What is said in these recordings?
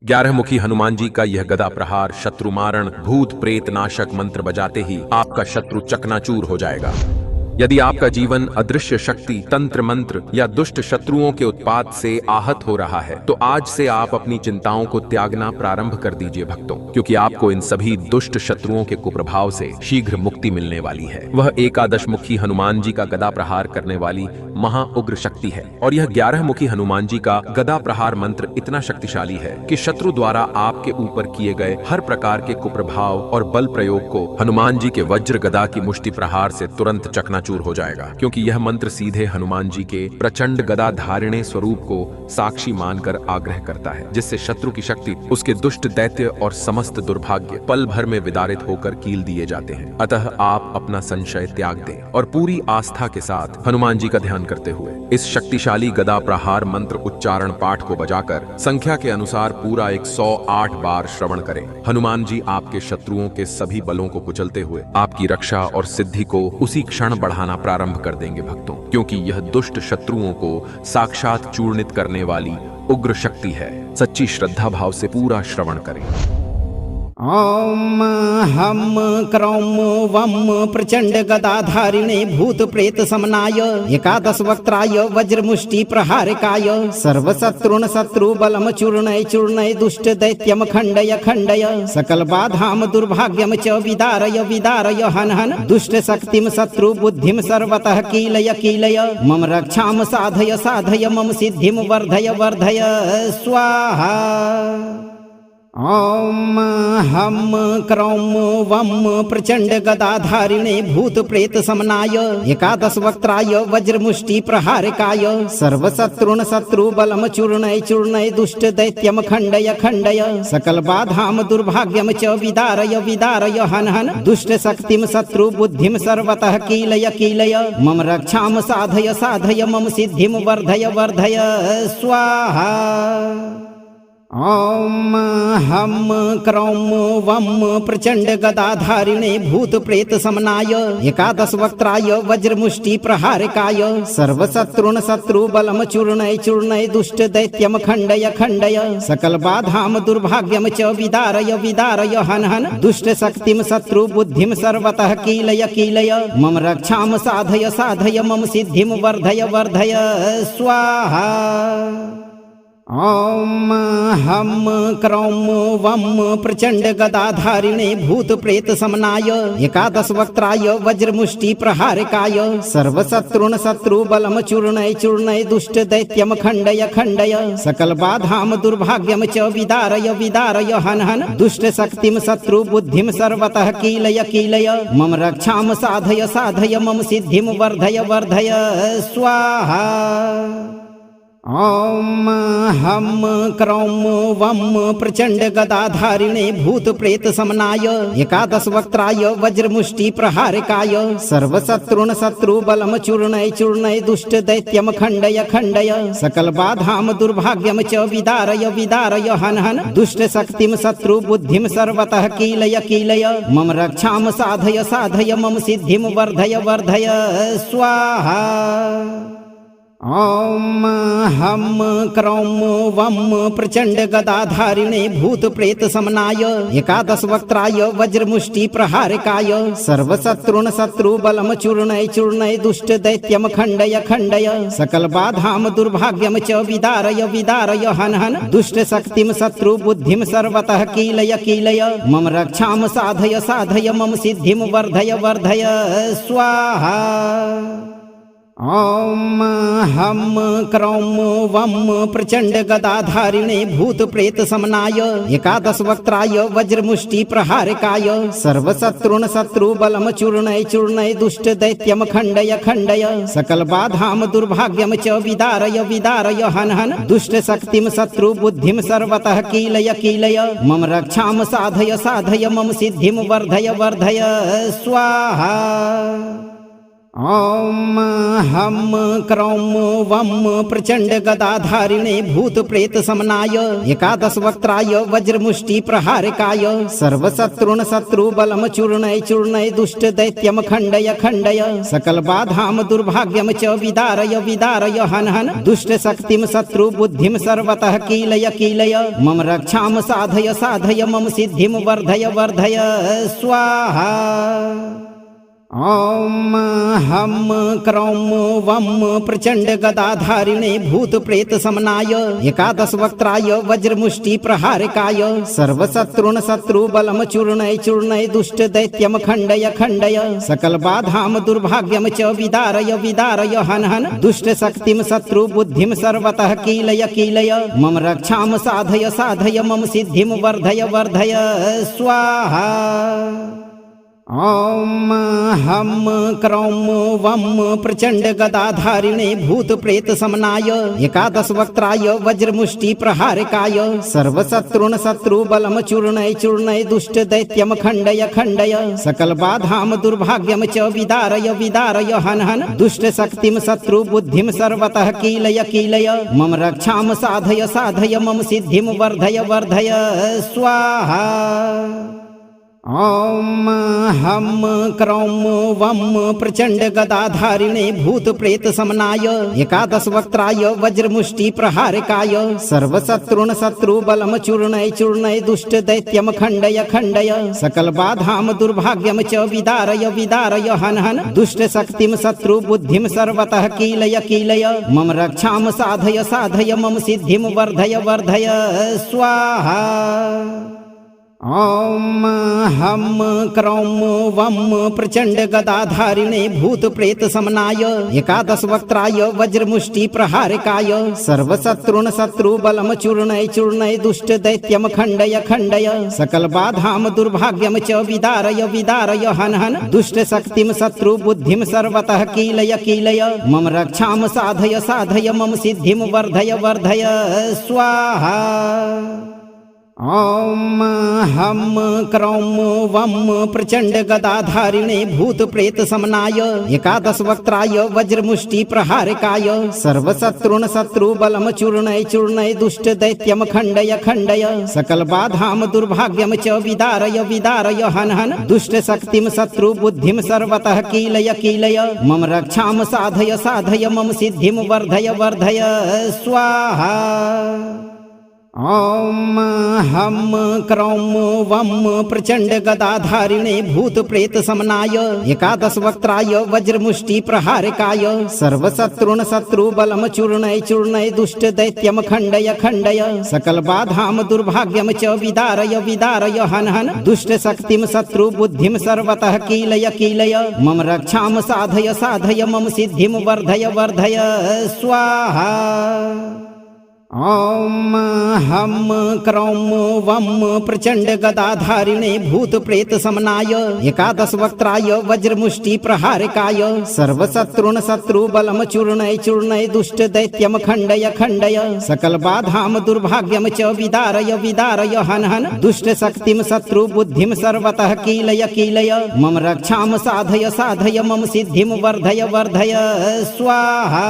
11 मुखी हनुमान जी का यह गदा प्रहार शत्रु मारण भूत प्रेत नाशक मंत्र बजाते ही आपका शत्रु चकनाचूर हो जाएगा। यदि आपका जीवन अदृश्य शक्ति तंत्र मंत्र या दुष्ट शत्रुओं के उत्पात से आहत हो रहा है तो आज से आप अपनी चिंताओं को त्यागना प्रारंभ कर दीजिए भक्तों, क्योंकि आपको इन सभी दुष्ट शत्रुओं के कुप्रभाव से शीघ्र मुक्ति मिलने वाली है। वह एकादश मुखी हनुमान जी का गदा प्रहार करने वाली महा उग्र शक्ति है और यह 11 मुखी हनुमान जी का गदा प्रहार मंत्र इतना शक्तिशाली है कि शत्रु द्वारा आपके ऊपर किए गए हर प्रकार के कुप्रभाव और बल प्रयोग को हनुमान जी के वज्र गदा की मुष्टि प्रहार से तुरंत चकनाचूर हो जाएगा, क्योंकि यह मंत्र सीधे हनुमान जी के प्रचंड गदा धारिणे स्वरूप को साक्षी मानकर आग्रह करता है, जिससे शत्रु की शक्ति उसके दुष्ट दैत्य और समस्त दुर्भाग्य पल भर में विदारित होकर कील दिए जाते हैं। अतः आप अपना संशय त्याग दें और पूरी आस्था के साथ हनुमान जी का ध्यान करते हुए इस शक्तिशाली गदा प्रहार मंत्र उच्चारण पाठ को बजाकर संख्या के अनुसार पूरा 108 बार श्रवण करें। हनुमान जी आपके शत्रुओं के सभी बलों को कुचलते हुए आपकी रक्षा और सिद्धि को उसी क्षण बढ़ाना प्रारंभ कर देंगे भक्तों, क्योंकि यह दुष्ट शत्रुओं को साक्षात चूर्णित करने वाली उग्र शक्ति है। सच्ची श्रद्धा भाव से पूरा श्रवण करें। ओम हम क्रौम वम प्रचंड गदाधारिणे भूत प्रेत समनाय एकादश वक्त्राय वज्रमुष्टि प्रहारकाय सर्वशत्रुन शत्रु बलम चूर्णय चूर्णय दुष्ट दैत्यम खंडय खंडय सकल बाधाम दुर्भाग्यम च विदारय विदारय हन हन दुष्ट शक्तिम शत्रु बुद्धिम सर्वतः कीलय कीलय मम रक्षाम साधय साधय मम सिद्धिम वर्धय वर्धय स्वाहा। ओम हम क्रौम वम प्रचंड गदाधारिणे भूत प्रेत समनाय एकादश वक्त्राय वज्रमुष्टि प्रहारकाय सर्वशत्रुन शत्रु बलम चूर्णय चूर्णय दुष्ट दैत्यम खंडय खंडय सकल बाधाम दुर्भाग्यम च विदारय विदारय हन हन दुष्ट शक्तिम शत्रु बुद्धिम सर्वतः कीलय कीलय मम रक्षाम साधय साधय मम सिद्धिम वर्धय वर्धय स्वाहा। ओम हम क्रौम वम प्रचंड गदाधारिणे भूत प्रेत समनाय एकादश वक्त्राय वज्रमुष्टि प्रहारकाय सर्वशत्रुन शत्रु बलम चूर्णय चूर्णय दुष्ट दैत्यम खंडय खंडय सकल बाधाम दुर्भाग्यम च विदारय विदारय हन हन दुष्ट शक्तिम शत्रु बुद्धिम सर्वतः कीलय कीलय मम रक्षाम साधय साधय मम सिद्धिम वर्धय वर्धय स्वाहा। ओम हम क्रौम वम प्रचंड गदाधारिणे भूत प्रेत समनाय एकादश वक्त्राय वज्रमुष्टि प्रहारकाय सर्वशत्रुन शत्रु बलम चूर्णय चूर्णय दुष्ट दैत्यम खंडय खंडय सकल बाधाम दुर्भाग्यम च विदारय विदारय हन हन दुष्ट शक्तिम शत्रु बुद्धिम सर्वतः कीलय कीलय मम रक्षाम साधय साधय मम सिद्धिम वर्धय वर्धय स्वाहा। ओम हम क्रौम वम प्रचंड गदाधारिणे भूत प्रेत समनाय एकादश वक्त्राय वज्रमुष्टि प्रहारकाय सर्वशत्रुन शत्रु बलम चूर्णय चूर्णय दुष्ट दैत्यम खंडय खंडय सकल बाधाम दुर्भाग्यम च विदारय विदारय हन हन दुष्ट शक्तिम शत्रु बुद्धिम सर्वतः कीलय कीलय मम रक्षाम साधय साधय मम सिद्धिम वर्धय वर्धय स्वाहा। ओम हम क्रौम वम प्रचंड गदाधारिणे भूत प्रेत समनाय एकादश वक्त्राय वज्रमुष्टि प्रहारकाय सर्वशत्रुन शत्रु बलम चूर्णय चूर्णय दुष्ट दैत्यम खंडय खंडय सकल बाधाम दुर्भाग्यम च विदारय विदारय हन हन दुष्ट शक्तिम शत्रु बुद्धिम सर्वतः कीलय कीलय मम रक्षाम साधय साधय मम सिद्धिम वर्धय वर्धय स्वाहा। ओम हम क्रौम वम प्रचंड गदाधारिणे भूत प्रेत समनाय एकादश वक्त्राय वज्रमुष्टि प्रहारकाय सर्वशत्रुन शत्रु बलम चूर्णय चूर्णय दुष्ट दैत्यम खंडय खंडय सकल बाधाम दुर्भाग्यम च विदारय विदारय हन हन दुष्ट शक्तिम शत्रु बुद्धिम सर्वतः कीलय कीलय मम रक्षाम साधय साधय मम सिद्धिम वर्धय वर्धय स्वाहा। ॐ हं क्रौं वं प्रचण्ड गदाधारिणे भूत प्रेत समनाय एकादश वक्त्राय वज्रमुष्टि प्रहारकाय सर्वशत्रुन शत्रु बलम चूर्णय चूर्णय दुष्ट दैत्यम खण्डय खण्डय सकल बाधाम दुर्भाग्यम च विदारय विदारय हन हन दुष्ट शक्तिम शत्रु बुद्धिम सर्वतः कीलय कीलय मम रक्षाम साधय साधय मम सिद्धिम वर्धय वर्धय स्वाहा। ॐ हं क्रौं वं प्रचण्ड गदाधारिणे भूत प्रेत समनाय एकादश वक्त्राय वज्रमुष्टि प्रहारकाय सर्वशत्रुन शत्रु बलम चूर्णय चूर्णय दुष्ट दैत्यम खण्डय खण्डय सकल बाधाम दुर्भाग्यम च विदारय विदारय हन हन दुष्ट शक्तिम शत्रु बुद्धिम सर्वतः कीलय कीलय मम रक्षाम साधय साधय मम सिद्धिम वर्धय वर्धय स्वाहा। ॐ हं क्रौं वं प्रचण्ड गदाधारिणे भूत प्रेत समनाय एकादश वक्त्राय वज्रमुष्टि प्रहारकाय सर्वशत्रुन शत्रु बलम चूर्णय चूर्णय दुष्ट दैत्यम खण्डय खण्डय सकल बाधाम दुर्भाग्यम च विदारय विदारय हन हन दुष्ट शक्तिम शत्रु बुद्धिम सर्वतः कीलय कीलय मम रक्षाम साधय साधय मम सिद्धिम वर्धय वर्धय स्वाहा। ॐ हं क्रौं वं प्रचण्ड गदाधारिणे भूत प्रेत समनाय एकादश वक्त्राय वज्रमुष्टि प्रहारकाय सर्वशत्रुन शत्रु बलम चूर्णय चूर्णय दुष्ट दैत्यम खण्डय खण्डय सकल बाधाम दुर्भाग्यम च विदारय विदारय हन हन दुष्ट शक्तिम शत्रु बुद्धिम सर्वतः कीलय कीलय मम रक्षाम साधय साधय मम सिद्धिम वर्धय वर्धय स्वाहा। ॐ हं क्रौं वं प्रचण्ड गदाधारिणे भूत प्रेत समनाय एकादश वक्त्राय वज्रमुष्टि प्रहारकाय सर्वशत्रुन शत्रु बलम चूर्णय चूर्णय दुष्ट दैत्यम खण्डय खण्डय सकल बाधाम दुर्भाग्यम च विदारय विदारय हन हन दुष्ट शक्तिम शत्रु बुद्धिम सर्वतः कीलय कीलय मम रक्षाम साधय साधय मम सिद्धिम वर्धय वर्धय स्वाहा। ॐ हं क्रौं वं प्रचण्ड गदाधारिणे भूत प्रेत समनाय एकादश वक्त्राय वज्रमुष्टि प्रहारकाय सर्वशत्रुन शत्रु बलम चूर्णय चूर्णय दुष्ट दैत्यम खण्डय खण्डय सकल बाधाम दुर्भाग्यम च विदारय विदारय हन हन दुष्ट शक्तिम शत्रु बुद्धिम सर्वतः कीलय कीलय मम रक्षाम साधय साधय मम सिद्धिम वर्धय वर्धय स्वाहा। ॐ हं क्रौं वं प्रचण्ड गदाधारिणे भूत प्रेत समनाय एकादश वक्त्राय वज्रमुष्टि प्रहारकाय सर्वशत्रुन शत्रु बलम चूर्णय चूर्णय दुष्ट दैत्यम खण्डय खण्डय सकल बाधाम दुर्भाग्यम च विदारय विदारय हन हन दुष्ट शक्तिम शत्रु बुद्धिम सर्वतः कीलय कीलय मम रक्षाम साधय साधय मम सिद्धिम वर्धय वर्धय स्वाहा। ॐ हं क्रौं वं प्रचण्ड गदाधारिणे भूत प्रेत समनाय एकादश वक्त्राय वज्रमुष्टि प्रहारकाय सर्वशत्रुन शत्रु बलम चूर्णय चूर्णय दुष्ट दैत्यम खण्डय खण्डय सकल बाधाम दुर्भाग्यम च विदारय विदारय हन हन दुष्ट शक्तिम शत्रु बुद्धिम सर्वतः कीलय कीलय मम रक्षाम साधय साधय मम सिद्धिम वर्धय वर्धय स्वाहा।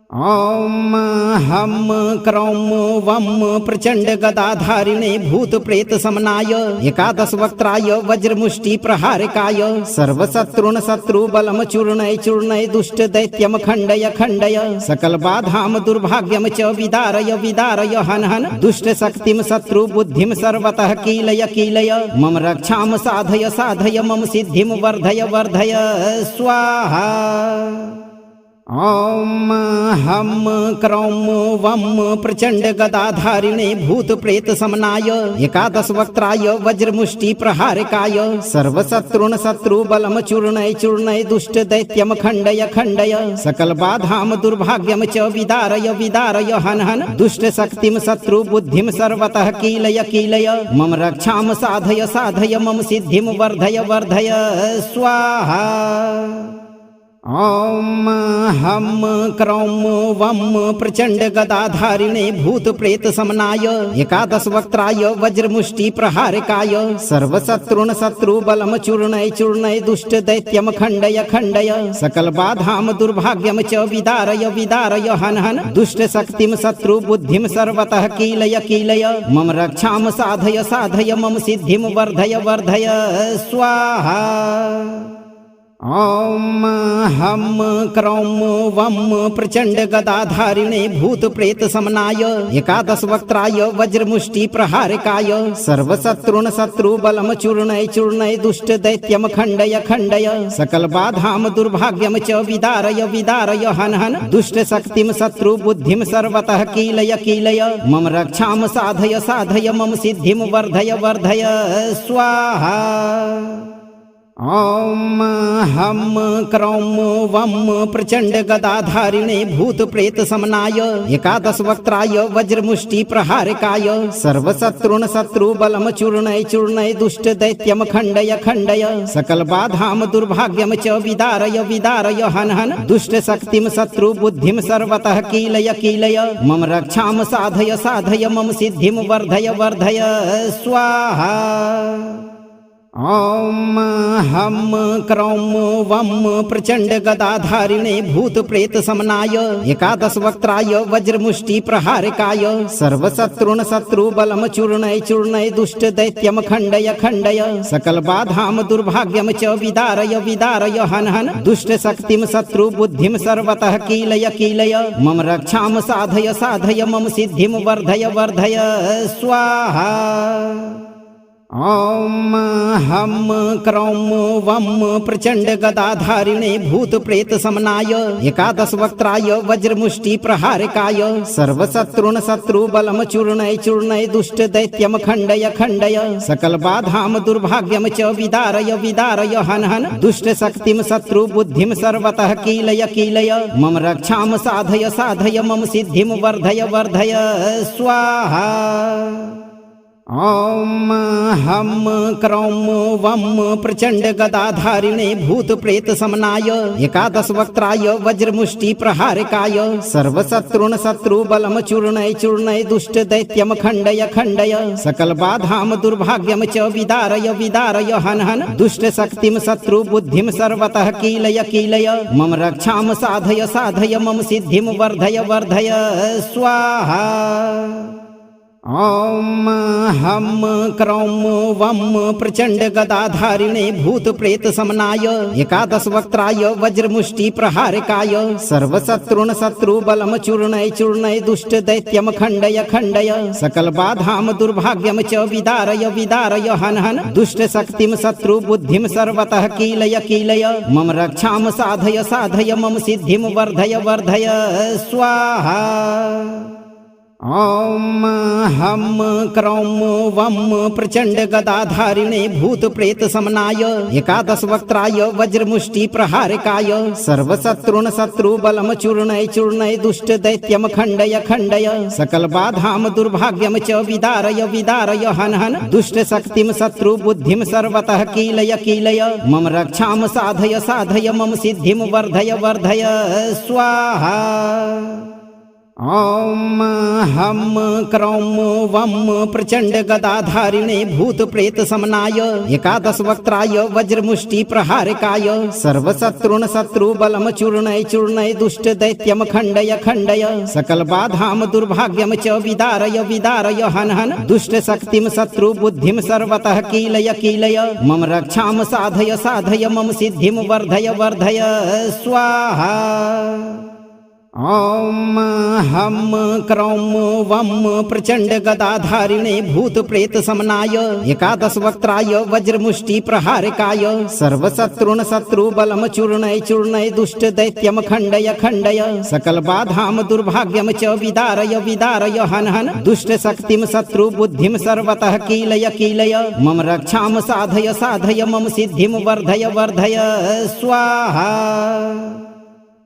ॐ हं क्रौं वं प्रचण्ड गदाधारिणे भूत प्रेत समनाय एकादश वक्त्राय वज्रमुष्टि प्रहारकाय सर्वशत्रुन शत्रु बलम चूर्णय चूर्णय दुष्ट दैत्यम खण्डय खण्डय सकल बाधाम दुर्भाग्यम च विदारय विदारय हन हन दुष्ट शक्तिम शत्रु बुद्धिम सर्वतः कीलय कीलय मम रक्षाम साधय साधय मम सिद्धिम वर्धय वर्धय स्वाहा। ॐ हं क्रौं वं प्रचण्ड गदाधारिणे भूत प्रेत समनाय एकादश वक्त्राय वज्रमुष्टि प्रहारकाय सर्वशत्रुन शत्रु बलम चूर्णय चूर्णय दुष्ट दैत्यम खण्डय खण्डय सकल बाधाम दुर्भाग्यम च विदारय विदारय हन हन दुष्ट शक्तिम शत्रु बुद्धिम सर्वतः कीलय कीलय मम रक्षाम साधय साधय मम सिद्धिम वर्धय वर्धय स्वाहा। ॐ हं क्रौं वं प्रचण्ड गदाधारिणे भूत प्रेत समनाय एकादश वक्त्राय वज्रमुष्टि प्रहारकाय सर्वशत्रुन शत्रु बलम चूर्णय चूर्णय दुष्ट दैत्यम खण्डय खण्डय सकल बाधाम दुर्भाग्यम च विदारय विदारय हन हन दुष्ट शक्तिम शत्रु बुद्धिम सर्वतः कीलय कीलय मम रक्षाम साधय साधय मम सिद्धिम वर्धय वर्धय स्वाहा। ॐ हं क्रौं वं प्रचण्ड गदाधारिणे भूत प्रेत समनाय एकादश वक्त्राय वज्रमुष्टि प्रहारकाय सर्वशत्रुन शत्रु बलम चूर्णय चूर्णय दुष्ट दैत्यम खण्डय खण्डय सकल बाधाम दुर्भाग्यम च विदारय विदारय हन हन दुष्ट शक्तिम शत्रु बुद्धिम सर्वतः कीलय कीलय मम रक्षाम साधय साधय मम सिद्धिम वर्धय वर्धय स्वाहा। ॐ हं क्रौं वं प्रचण्ड गदाधारिणे भूत प्रेत समनाय एकादश वक्त्राय वज्रमुष्टि प्रहारकाय सर्वशत्रुन शत्रु बलम चूर्णय चूर्णय दुष्ट दैत्यम खण्डय खण्डय सकल बाधाम दुर्भाग्यम च विदारय विदारय हन हन दुष्ट शक्तिम शत्रु बुद्धिम सर्वतः कीलय कीलय मम रक्षाम साधय साधय मम सिद्धिम वर्धय वर्धय स्वाहा। ॐ हं क्रौं वं प्रचण्ड गदाधारिणे भूत प्रेत समनाय एकादश वक्त्राय वज्रमुष्टि प्रहारकाय सर्वशत्रुन शत्रु बलम चूर्णय चूर्णय दुष्ट दैत्यम खण्डय खण्डय सकल बाधाम दुर्भाग्यम च विदारय विदारय हन हन दुष्ट शक्तिम शत्रु बुद्धिम सर्वतः कीलय कीलय मम रक्षाम साधय साधय मम सिद्धिम वर्धय वर्धय स्वाहा। ॐ हं क्रौं वं प्रचण्ड गदाधारिणे भूत प्रेत समनाय एकादश वक्त्राय वज्रमुष्टि प्रहारकाय सर्वशत्रुन शत्रु बलम चूर्णय चूर्णय दुष्ट दैत्यम खण्डय खण्डय सकल बाधाम दुर्भाग्यम च विदारय विदारय हन हन दुष्ट शक्तिम शत्रु बुद्धिम सर्वतः कीलय कीलय मम रक्षाम साधय साधय मम सिद्धिम वर्धय वर्धय स्वाहा। ॐ हं क्रौं वं प्रचण्ड गदाधारिणे भूत प्रेत समनाय एकादश वक्त्राय वज्रमुष्टि प्रहारकाय सर्वशत्रुन शत्रु बलम चूर्णय चूर्णय दुष्ट दैत्यम खण्डय खण्डय सकल बाधाम दुर्भाग्यम च विदारय विदारय हन हन दुष्ट शक्तिम शत्रु बुद्धिम सर्वतः कीलय कीलय मम रक्षाम साधय साधय मम सिद्धिम वर्धय वर्धय स्वाहा। ॐ हं क्रौं वं प्रचण्ड गदाधारिणे भूत प्रेत समनाय एकादश वक्त्राय वज्रमुष्टि प्रहारकाय सर्वशत्रुन शत्रु बलम चूर्णय चूर्णय दुष्ट दैत्यम खण्डय खण्डय सकल बाधाम दुर्भाग्यम च विदारय विदारय हन हन दुष्ट शक्तिम शत्रु बुद्धिम सर्वतः कीलय कीलय मम रक्षाम साधय साधय मम सिद्धिम वर्धय वर्धय स्वाहा। ॐ हं क्रौं वं प्रचण्ड गदाधारिणे भूत प्रेत समनाय एकादश वक्त्राय वज्रमुष्टि प्रहारकाय सर्वशत्रुन शत्रु बलम चूर्णय चूर्णय दुष्ट दैत्यम खण्डय खण्डय सकल बाधाम दुर्भाग्यम च विदारय विदारय हन हन दुष्ट शक्तिम शत्रु बुद्धिम सर्वतः कीलय कीलय मम रक्षाम साधय साधय मम सिद्धिम वर्धय वर्धय स्वाहा। ॐ हं क्रौं वं प्रचण्ड गदाधारिणे भूत प्रेत समनाय एकादश वक्त्राय वज्रमुष्टि प्रहारकाय सर्वशत्रुन शत्रु बलम चूर्णय चूर्णय दुष्ट दैत्यम खण्डय खण्डय सकल बाधाम दुर्भाग्यम च विदारय विदारय हन हन दुष्ट शक्तिम शत्रु बुद्धिम सर्वतः कीलय कीलय मम रक्षाम साधय साधय मम सिद्धिम वर्धय वर्धय स्वाहा। ॐ हं क्रौं वं प्रचण्ड गदाधारिणे भूत प्रेत समनाय एकादश वक्त्राय वज्रमुष्टि प्रहारकाय सर्वशत्रुन शत्रु बलम चूर्णय चूर्णय दुष्ट दैत्यम खण्डय खण्डय सकल बाधाम दुर्भाग्यम च विदारय विदारय हन हन दुष्ट शक्तिम शत्रु बुद्धिम सर्वतः कीलय कीलय मम रक्षाम साधय साधय मम सिद्धिम वर्धय वर्धय स्वाहा।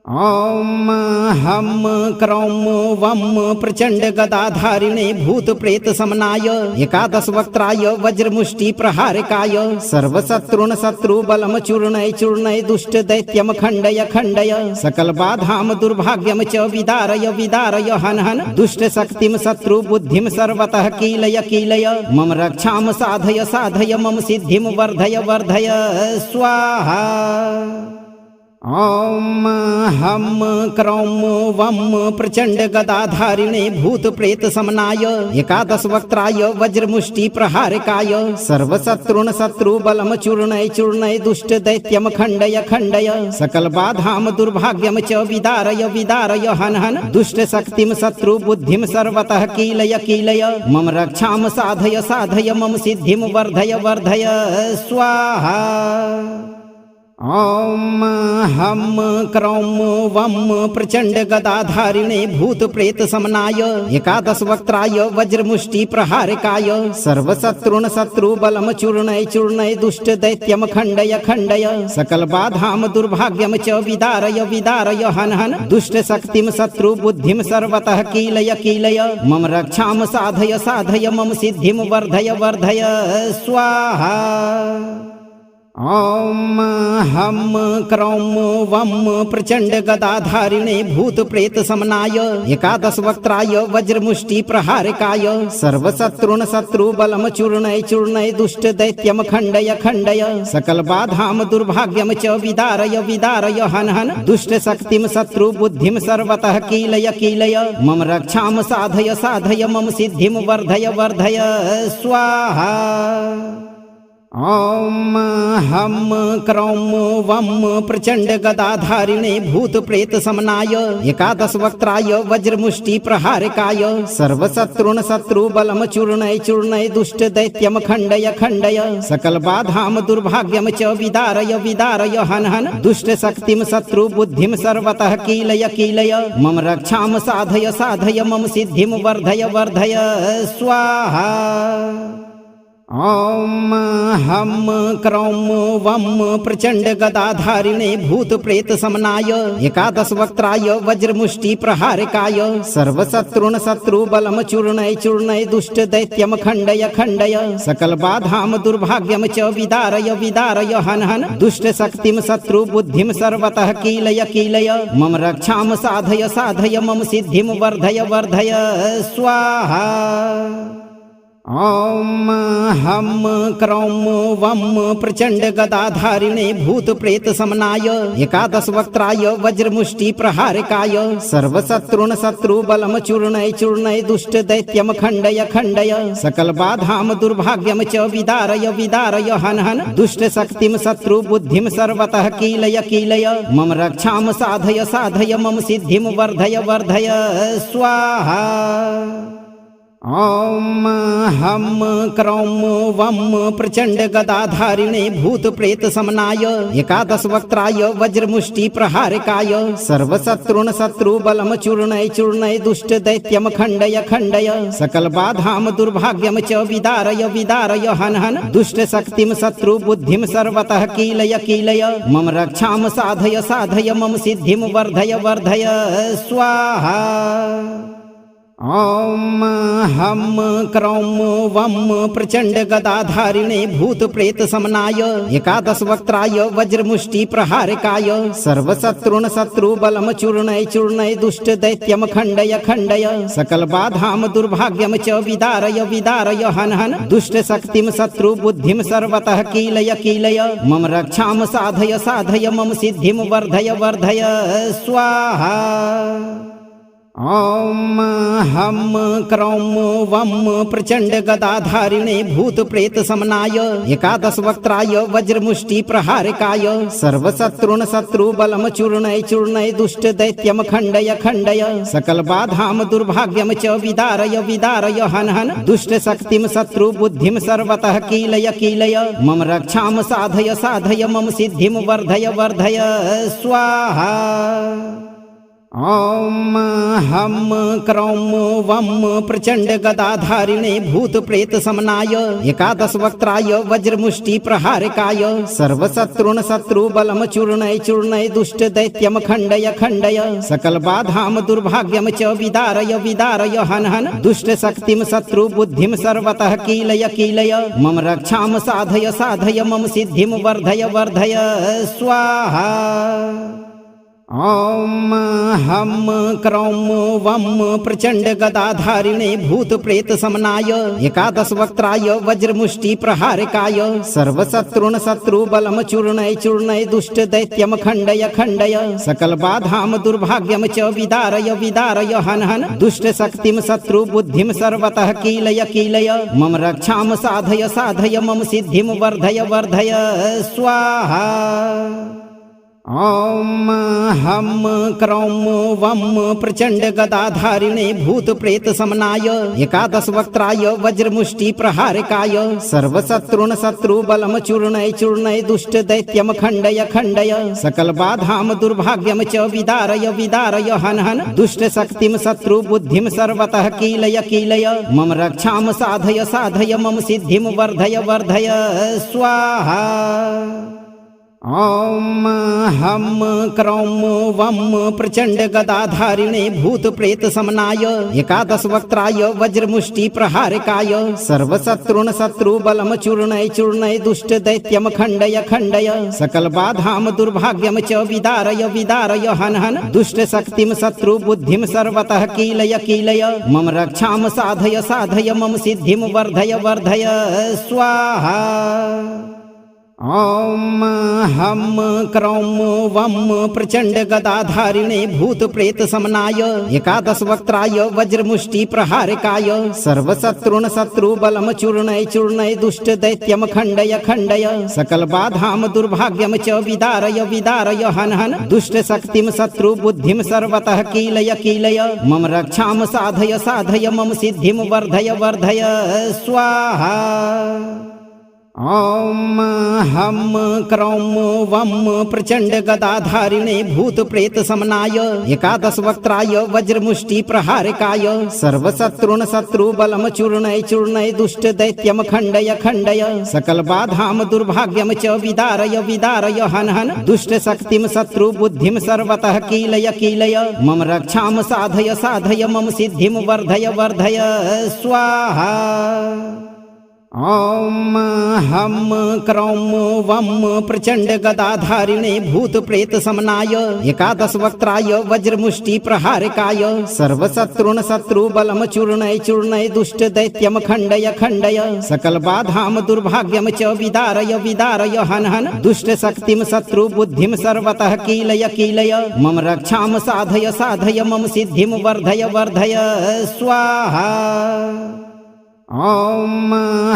ॐ हं क्रौं वं प्रचण्ड गदाधारिणे भूत प्रेत समनाय एकादश वक्त्राय वज्रमुष्टि प्रहारकाय सर्वशत्रुन शत्रु बलम चूर्णय चूर्णय दुष्ट दैत्यम खण्डय खण्डय सकल बाधाम दुर्भाग्यम च विदारय विदारय हन हन दुष्ट शक्तिम शत्रु बुद्धिम सर्वतः कीलय कीलय मम रक्षाम साधय साधय मम सिद्धिम वर्धय वर्धय स्वाहा। ॐ हं क्रौं वं प्रचण्ड गदाधारिणे भूत प्रेत समनाय एकादश वक्त्राय वज्रमुष्टि प्रहारकाय सर्वशत्रुन शत्रु बलम चूर्णय चूर्णय दुष्ट दैत्यम खण्डय खण्डय सकल बाधाम दुर्भाग्यम च विदारय विदारय हन हन दुष्ट शक्तिम शत्रु बुद्धिम सर्वतः कीलय कीलय मम रक्षाम साधय साधय मम सिद्धिम वर्धय वर्धय स्वाहा। ॐ हं क्रौं वं प्रचण्ड गदाधारिणे भूत प्रेत समनाय एकादश वक्त्राय वज्रमुष्टि प्रहारकाय सर्वशत्रुन शत्रु बलम चूर्णय चूर्णय दुष्ट दैत्यम खण्डय खण्डय सकल बाधाम दुर्भाग्यम च विदारय विदारय हन हन दुष्ट शक्तिम शत्रु बुद्धिम सर्वतः कीलय कीलय मम रक्षाम साधय साधय मम सिद्धिम वर्धय वर्धय स्वाहा। ॐ हं क्रौं वं प्रचण्ड गदाधारिणे भूत प्रेत समनाय एकादश वक्त्राय वज्रमुष्टि प्रहारकाय सर्वशत्रुन शत्रु बलम चूर्णय चूर्णय दुष्ट दैत्यम खण्डय खण्डय सकल बाधाम दुर्भाग्यम च विदारय विदारय हन हन दुष्ट शक्तिम शत्रु बुद्धिम सर्वतः कीलय कीलय मम रक्षाम साधय साधय मम सिद्धिम वर्धय वर्धय स्वाहा। ॐ हं क्रौं वं प्रचण्ड गदाधारिणे भूत प्रेत समनाय एकादश वक्त्राय वज्रमुष्टि प्रहारकाय सर्वशत्रुन शत्रु बलम चूर्णय चूर्णय दुष्ट दैत्यम खण्डय खण्डय सकल बाधाम दुर्भाग्यम च विदारय विदारय हन हन दुष्ट शक्तिम शत्रु बुद्धिम सर्वतः कीलय कीलय मम रक्षाम साधय साधय मम सिद्धिम वर्धय वर्धय स्वाहा। ॐ हं क्रौं वं प्रचण्ड गदाधारिणे भूत प्रेत समनाय एकादश वक्त्राय वज्रमुष्टि प्रहारकाय सर्वशत्रुन शत्रु बलम चूर्णय चूर्णय दुष्ट दैत्यम खण्डय खण्डय सकल बाधाम दुर्भाग्यम च विदारय विदारय हन हन दुष्ट शक्तिम शत्रु बुद्धिम सर्वतः कीलय कीलय मम रक्षाम साधय साधय मम सिद्धिम वर्धय वर्धय स्वाहा। ॐ हं क्रौं वं प्रचण्ड गदाधारिणे भूत प्रेत समनाय एकादश वक्त्राय वज्रमुष्टि प्रहारकाय सर्वशत्रुन शत्रु बलम चूर्णय चूर्णय दुष्ट दैत्यम खण्डय खण्डय सकल बाधाम दुर्भाग्यम च विदारय विदारय हन हन दुष्ट शक्तिम शत्रु बुद्धिम सर्वतः कीलय कीलय मम रक्षाम साधय साधय मम सिद्धिम वर्धय वर्धय स्वाहा। ॐ हं क्रौं वं प्रचण्ड गदाधारिणे भूत प्रेत समनाय एकादश वक्त्राय वज्रमुष्टि प्रहारकाय सर्वशत्रुन शत्रु बलम चूर्णय चूर्णय दुष्ट दैत्यम खण्डय खण्डय सकल बाधाम दुर्भाग्यम च विदारय विदारय हन हन दुष्ट शक्तिम शत्रु बुद्धिम सर्वतः कीलय कीलय मम रक्षाम साधय साधय मम सिद्धिम वर्धय वर्धय स्वाहा। ॐ हं क्रौं वं प्रचण्ड गदाधारिणे भूत प्रेत समनाय एकादश वक्त्राय वज्रमुष्टि प्रहारकाय सर्वशत्रुन शत्रु बलम चूर्णय चूर्णय दुष्ट दैत्यम खण्डय खण्डय सकल बाधाम दुर्भाग्यम च विदारय विदारय हन हन दुष्ट शक्तिम शत्रु बुद्धिम सर्वतः कीलय कीलय मम रक्षाम साधय साधय मम सिद्धिम वर्धय वर्धय स्वाहा। ॐ हं क्रौं वं प्रचण्ड गदाधारिणे भूत प्रेत समनाय एकादश वक्त्राय वज्रमुष्टि प्रहारकाय सर्वशत्रुन शत्रु बलम चूर्णय चूर्णय दुष्ट दैत्यम खण्डय खण्डय सकल बाधाम दुर्भाग्यम च विदारय विदारय हन हन दुष्ट शक्तिम शत्रु बुद्धिम सर्वतः कीलय कीलय मम रक्षाम साधय साधय मम सिद्धिम वर्धय वर्धय स्वाहा। ॐ हं क्रौं वं प्रचण्ड गदाधारिणे भूत प्रेत समनाय एकादश वक्त्राय वज्रमुष्टि प्रहारकाय सर्वशत्रुन शत्रु बलम चूर्णय चूर्णय दुष्ट दैत्यम खण्डय खण्डय सकल बाधाम दुर्भाग्यम च विदारय विदारय हन हन दुष्ट शक्तिम शत्रु बुद्धिम सर्वतः कीलय कीलय मम रक्षाम साधय साधय मम सिद्धिम वर्धय वर्धय स्वाहा। ॐ हं क्रौं वं प्रचण्ड गदाधारिणे भूत प्रेत समनाय एकादश वक्त्राय वज्रमुष्टि प्रहारकाय सर्वशत्रुन शत्रु बलम चूर्णय चूर्णय दुष्ट दैत्यम खण्डय खण्डय सकल बाधाम दुर्भाग्यम च विदारय विदारय हन हन दुष्ट शक्तिम शत्रु बुद्धिम सर्वतः कीलय कीलय मम रक्षाम साधय साधय मम सिद्धिम वर्धय वर्धय स्वाहा। ॐ हं क्रौं वं प्रचण्ड गदाधारिणे भूत प्रेत समनाय एकादश वक्त्राय वज्रमुष्टि प्रहारकाय सर्वशत्रुन शत्रु बलम चूर्णय चूर्णय दुष्ट दैत्यम खण्डय खण्डय सकल बाधाम दुर्भाग्यम च विदारय विदारय हन हन दुष्ट शक्तिम शत्रु बुद्धिम सर्वतः कीलय कीलय मम रक्षाम साधय साधय मम सिद्धिम वर्धय वर्धय स्वाहा। ॐ हं क्रौं वं प्रचण्ड गदाधारिणे भूत प्रेत समनाय एकादश वक्त्राय वज्रमुष्टि प्रहारकाय सर्वशत्रुन शत्रु बलम चूर्णय चूर्णय दुष्ट दैत्यम खण्डय खण्डय सकल बाधाम दुर्भाग्यम च विदारय विदारय हन हन दुष्ट शक्तिम शत्रु बुद्धिम सर्वतः कीलय कीलय मम रक्षाम साधय साधय मम सिद्धिम वर्धय वर्धय स्वाहा। ॐ हं क्रौं वं प्रचण्ड गदाधारिणे भूत प्रेत समनाय एकादश वक्त्राय वज्रमुष्टि प्रहारकाय सर्वशत्रुन शत्रु बलम चूर्णय चूर्णय दुष्ट दैत्यम खण्डय खण्डय सकल बाधाम दुर्भाग्यम च विदारय विदारय हन हन दुष्ट शक्तिम शत्रु बुद्धिम सर्वतः कीलय कीलय मम रक्षाम साधय साधय मम सिद्धिम वर्धय वर्धय स्वाहा। ॐ हं क्रौं वं प्रचण्ड गदाधारिणे भूत प्रेत समनाय एकादश वक्त्राय वज्रमुष्टि प्रहारकाय सर्वशत्रुन शत्रु बलम चूर्णय चूर्णय दुष्ट दैत्यम खण्डय खण्डय सकल बाधाम दुर्भाग्यम च विदारय विदारय हन हन दुष्ट शक्तिम शत्रु बुद्धिम सर्वतः कीलय कीलय मम रक्षाम साधय साधय मम सिद्धिम वर्धय वर्धय स्वाहा। ॐ हं क्रौं वं प्रचण्ड गदाधारिणे भूत प्रेत समनाय एकादश वक्त्राय वज्रमुष्टि प्रहारकाय सर्वशत्रुन शत्रु बलम चूर्णय चूर्णय दुष्ट दैत्यम खण्डय खण्डय सकल बाधाम दुर्भाग्यम च विदारय विदारय हन हन दुष्ट शक्तिम शत्रु बुद्धिम सर्वतः कीलय कीलय मम रक्षाम साधय साधय मम सिद्धिम वर्धय वर्धय स्वाहा। ॐ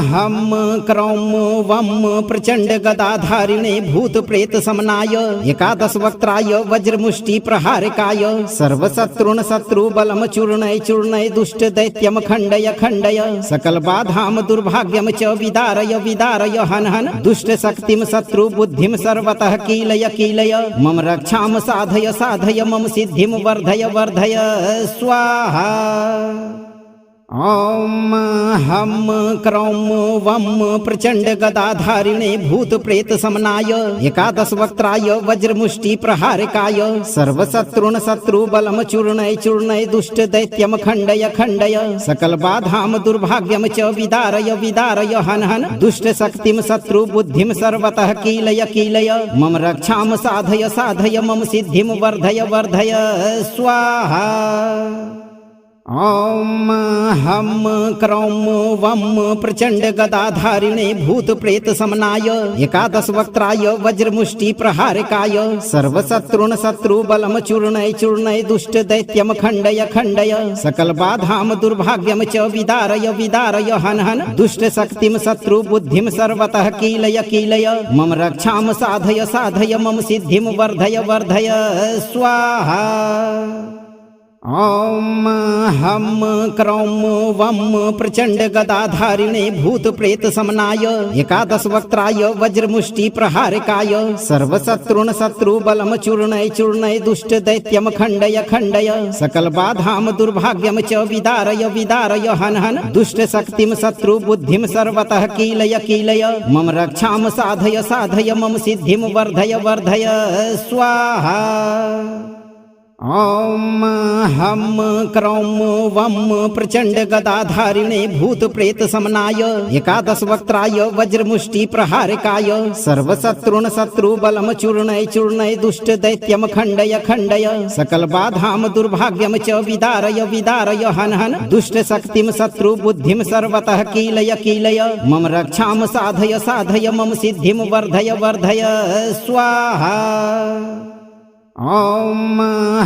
हं क्रौं वं प्रचण्ड गदाधारिणे भूत प्रेत समनाय एकादश वक्त्राय वज्रमुष्टि प्रहारकाय सर्वशत्रुन शत्रु बलम चूर्णय चूर्णय दुष्ट दैत्यम खण्डय खण्डय सकल बाधाम दुर्भाग्यम च विदारय विदारय हन हन दुष्ट शक्तिम शत्रु बुद्धिम सर्वतः कीलय कीलय मम रक्षाम साधय साधय मम सिद्धिम वर्धय वर्धय स्वाहा। ॐ हं क्रौं वं प्रचण्ड गदाधारिणे भूत प्रेत समनाय एकादश वक्त्राय वज्रमुष्टि प्रहारकाय सर्वशत्रुन शत्रु बलम चूर्णय चूर्णय दुष्ट दैत्यम खण्डय खण्डय सकल बाधाम दुर्भाग्यम च विदारय विदारय हन हन दुष्ट शक्तिम शत्रु बुद्धिम सर्वतः कीलय कीलय मम रक्षाम साधय साधय मम सिद्धिम वर्धय वर्धय स्वाहा। ॐ हं क्रौं वं प्रचण्ड गदाधारिणे भूत प्रेत समनाय एकादश वक्त्राय वज्रमुष्टि प्रहारकाय सर्वशत्रुन शत्रु बलम चूर्णय चूर्णय दुष्ट दैत्यम खण्डय खण्डय सकल बाधाम दुर्भाग्यम च विदारय विदारय हन हन दुष्ट शक्तिम शत्रु बुद्धिम सर्वतः कीलय कीलय मम रक्षाम साधय साधय मम सिद्धिम वर्धय वर्धय स्वाहा। ॐ हं क्रौं वं प्रचण्ड गदाधारिणे भूत प्रेत समनाय एकादश वक्त्राय वज्रमुष्टि प्रहारकाय सर्वशत्रुन शत्रु बलम चूर्णय चूर्णय दुष्ट दैत्यम खण्डय खण्डय सकल बाधाम दुर्भाग्यम च विदारय विदारय हन हन दुष्ट शक्तिम शत्रु बुद्धिम सर्वतः कीलय कीलय मम रक्षाम साधय साधय मम सिद्धिम वर्धय वर्धय स्वाहा। ॐ हं क्रौं वं प्रचण्ड गदाधारिणे भूत प्रेत समनाय एकादश वक्त्राय वज्रमुष्टि प्रहारकाय सर्वशत्रुन शत्रु बलम चूर्णय चूर्णय दुष्ट दैत्यम खण्डय खण्डय सकल बाधाम दुर्भाग्यम च विदारय विदारय हन हन दुष्ट शक्तिम शत्रु बुद्धिम सर्वतः कीलय कीलय मम रक्षाम साधय साधय मम सिद्धिम वर्धय वर्धय स्वाहा। ॐ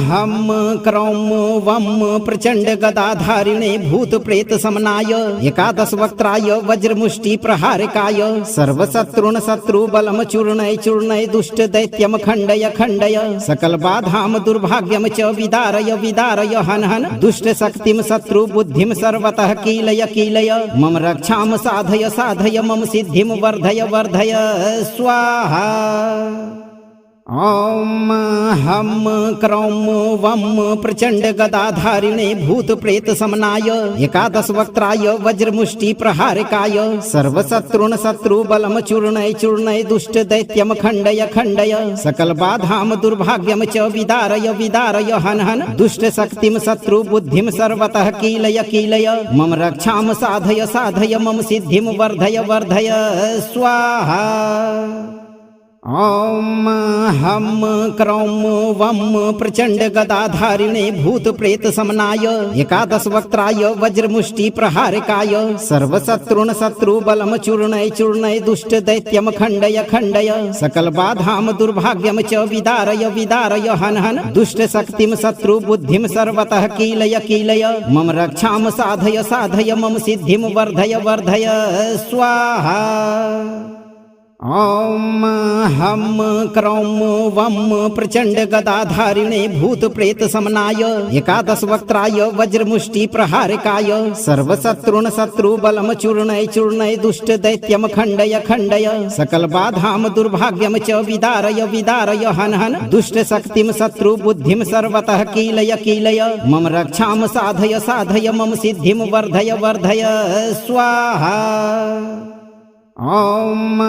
हं क्रौं वं प्रचण्ड गदाधारिणे भूत प्रेत समनाय एकादश वक्त्राय वज्रमुष्टि प्रहारकाय सर्वशत्रुन शत्रु बलम चूर्णय चूर्णय दुष्ट दैत्यम खण्डय खण्डय सकल बाधाम दुर्भाग्यम च विदारय विदारय हन हन दुष्ट शक्तिम शत्रु बुद्धिम सर्वतः कीलय कीलय मम रक्षाम साधय साधय मम सिद्धिम वर्धय वर्धय स्वाहा। ॐ हं क्रौं वं प्रचण्ड गदाधारिणे भूत प्रेत समनाय एकादश वक्त्राय वज्रमुष्टि प्रहारकाय सर्वशत्रुन शत्रु बलम चूर्णय चूर्णय दुष्ट दैत्यम खण्डय खण्डय सकल बाधाम दुर्भाग्यम च विदारय विदारय हन हन दुष्ट शक्तिम शत्रु बुद्धिम सर्वतः कीलय कीलय मम रक्षाम साधय साधय मम सिद्धिम वर्धय वर्धय स्वाहा। ॐ हं क्रौं वं प्रचण्ड गदाधारिणे भूत प्रेत समनाय एकादश वक्त्राय वज्रमुष्टि प्रहारकाय सर्वशत्रुन शत्रु बलम चूर्णय चूर्णय दुष्ट दैत्यम खण्डय खण्डय सकल बाधाम दुर्भाग्यम च विदारय विदारय हन हन दुष्ट शक्तिम शत्रु बुद्धिम सर्वतः कीलय कीलय मम रक्षाम साधय साधय मम सिद्धिम वर्धय वर्धय स्वाहा। ॐ हं क्रौं वं प्रचण्ड गदाधारिणे भूत प्रेत समनाय एकादश वक्त्राय वज्रमुष्टि प्रहारकाय सर्वशत्रुन शत्रु बलम चूर्णय चूर्णय दुष्ट दैत्यम खण्डय खण्डय सकल बाधाम दुर्भाग्यम च विदारय विदारय हन हन दुष्ट शक्तिम शत्रु बुद्धिम सर्वतः कीलय कीलय मम रक्षाम साधय साधय मम सिद्धिम वर्धय वर्धय स्वाहा। ॐ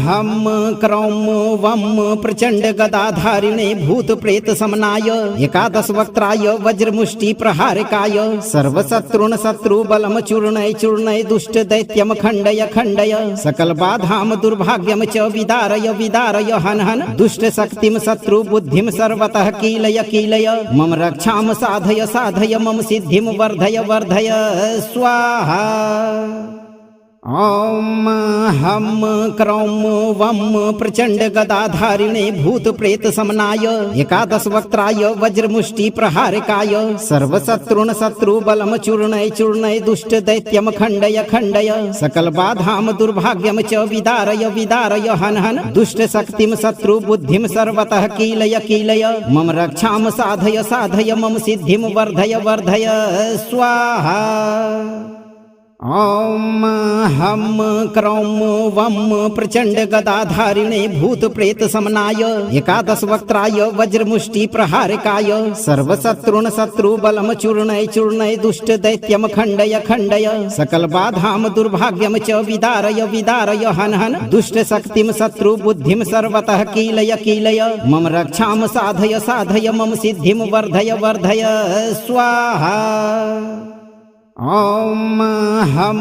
हं क्रौं वं प्रचण्ड गदाधारिणे भूत प्रेत समनाय एकादश वक्त्राय वज्रमुष्टि प्रहारकाय सर्वशत्रुन शत्रु बलम चूर्णय चूर्णय दुष्ट दैत्यम खण्डय खण्डय सकल बाधाम दुर्भाग्यम च विदारय विदारय हन हन दुष्ट शक्तिम शत्रु बुद्धिम सर्वतः कीलय कीलय मम रक्षाम साधय साधय मम सिद्धिम वर्धय वर्धय स्वाहा। ॐ हं क्रौं वं प्रचण्ड गदाधारिणे भूत प्रेत समनाय एकादश वक्त्राय वज्रमुष्टि प्रहारकाय सर्वशत्रुन शत्रु बलम चूर्णय चूर्णय दुष्ट दैत्यम खण्डय खण्डय सकल बाधाम दुर्भाग्यम च विदारय विदारय हन हन दुष्ट शक्तिम शत्रु बुद्धिम सर्वतः कीलय कीलय मम रक्षाम साधय साधय मम सिद्धिम वर्धय वर्धय स्वाहा। ॐ हं क्रौं वं प्रचण्ड गदाधारिणे भूत प्रेत समनाय एकादश वक्त्राय वज्रमुष्टि प्रहारकाय सर्वशत्रुन शत्रु बलम चूर्णय चूर्णय दुष्ट दैत्यम खण्डय खण्डय सकल बाधाम दुर्भाग्यम च विदारय विदारय हन हन दुष्ट शक्तिम शत्रु बुद्धिम सर्वतः कीलय कीलय मम रक्षाम साधय साधय मम सिद्धिम वर्धय वर्धय स्वाहा। ॐ हं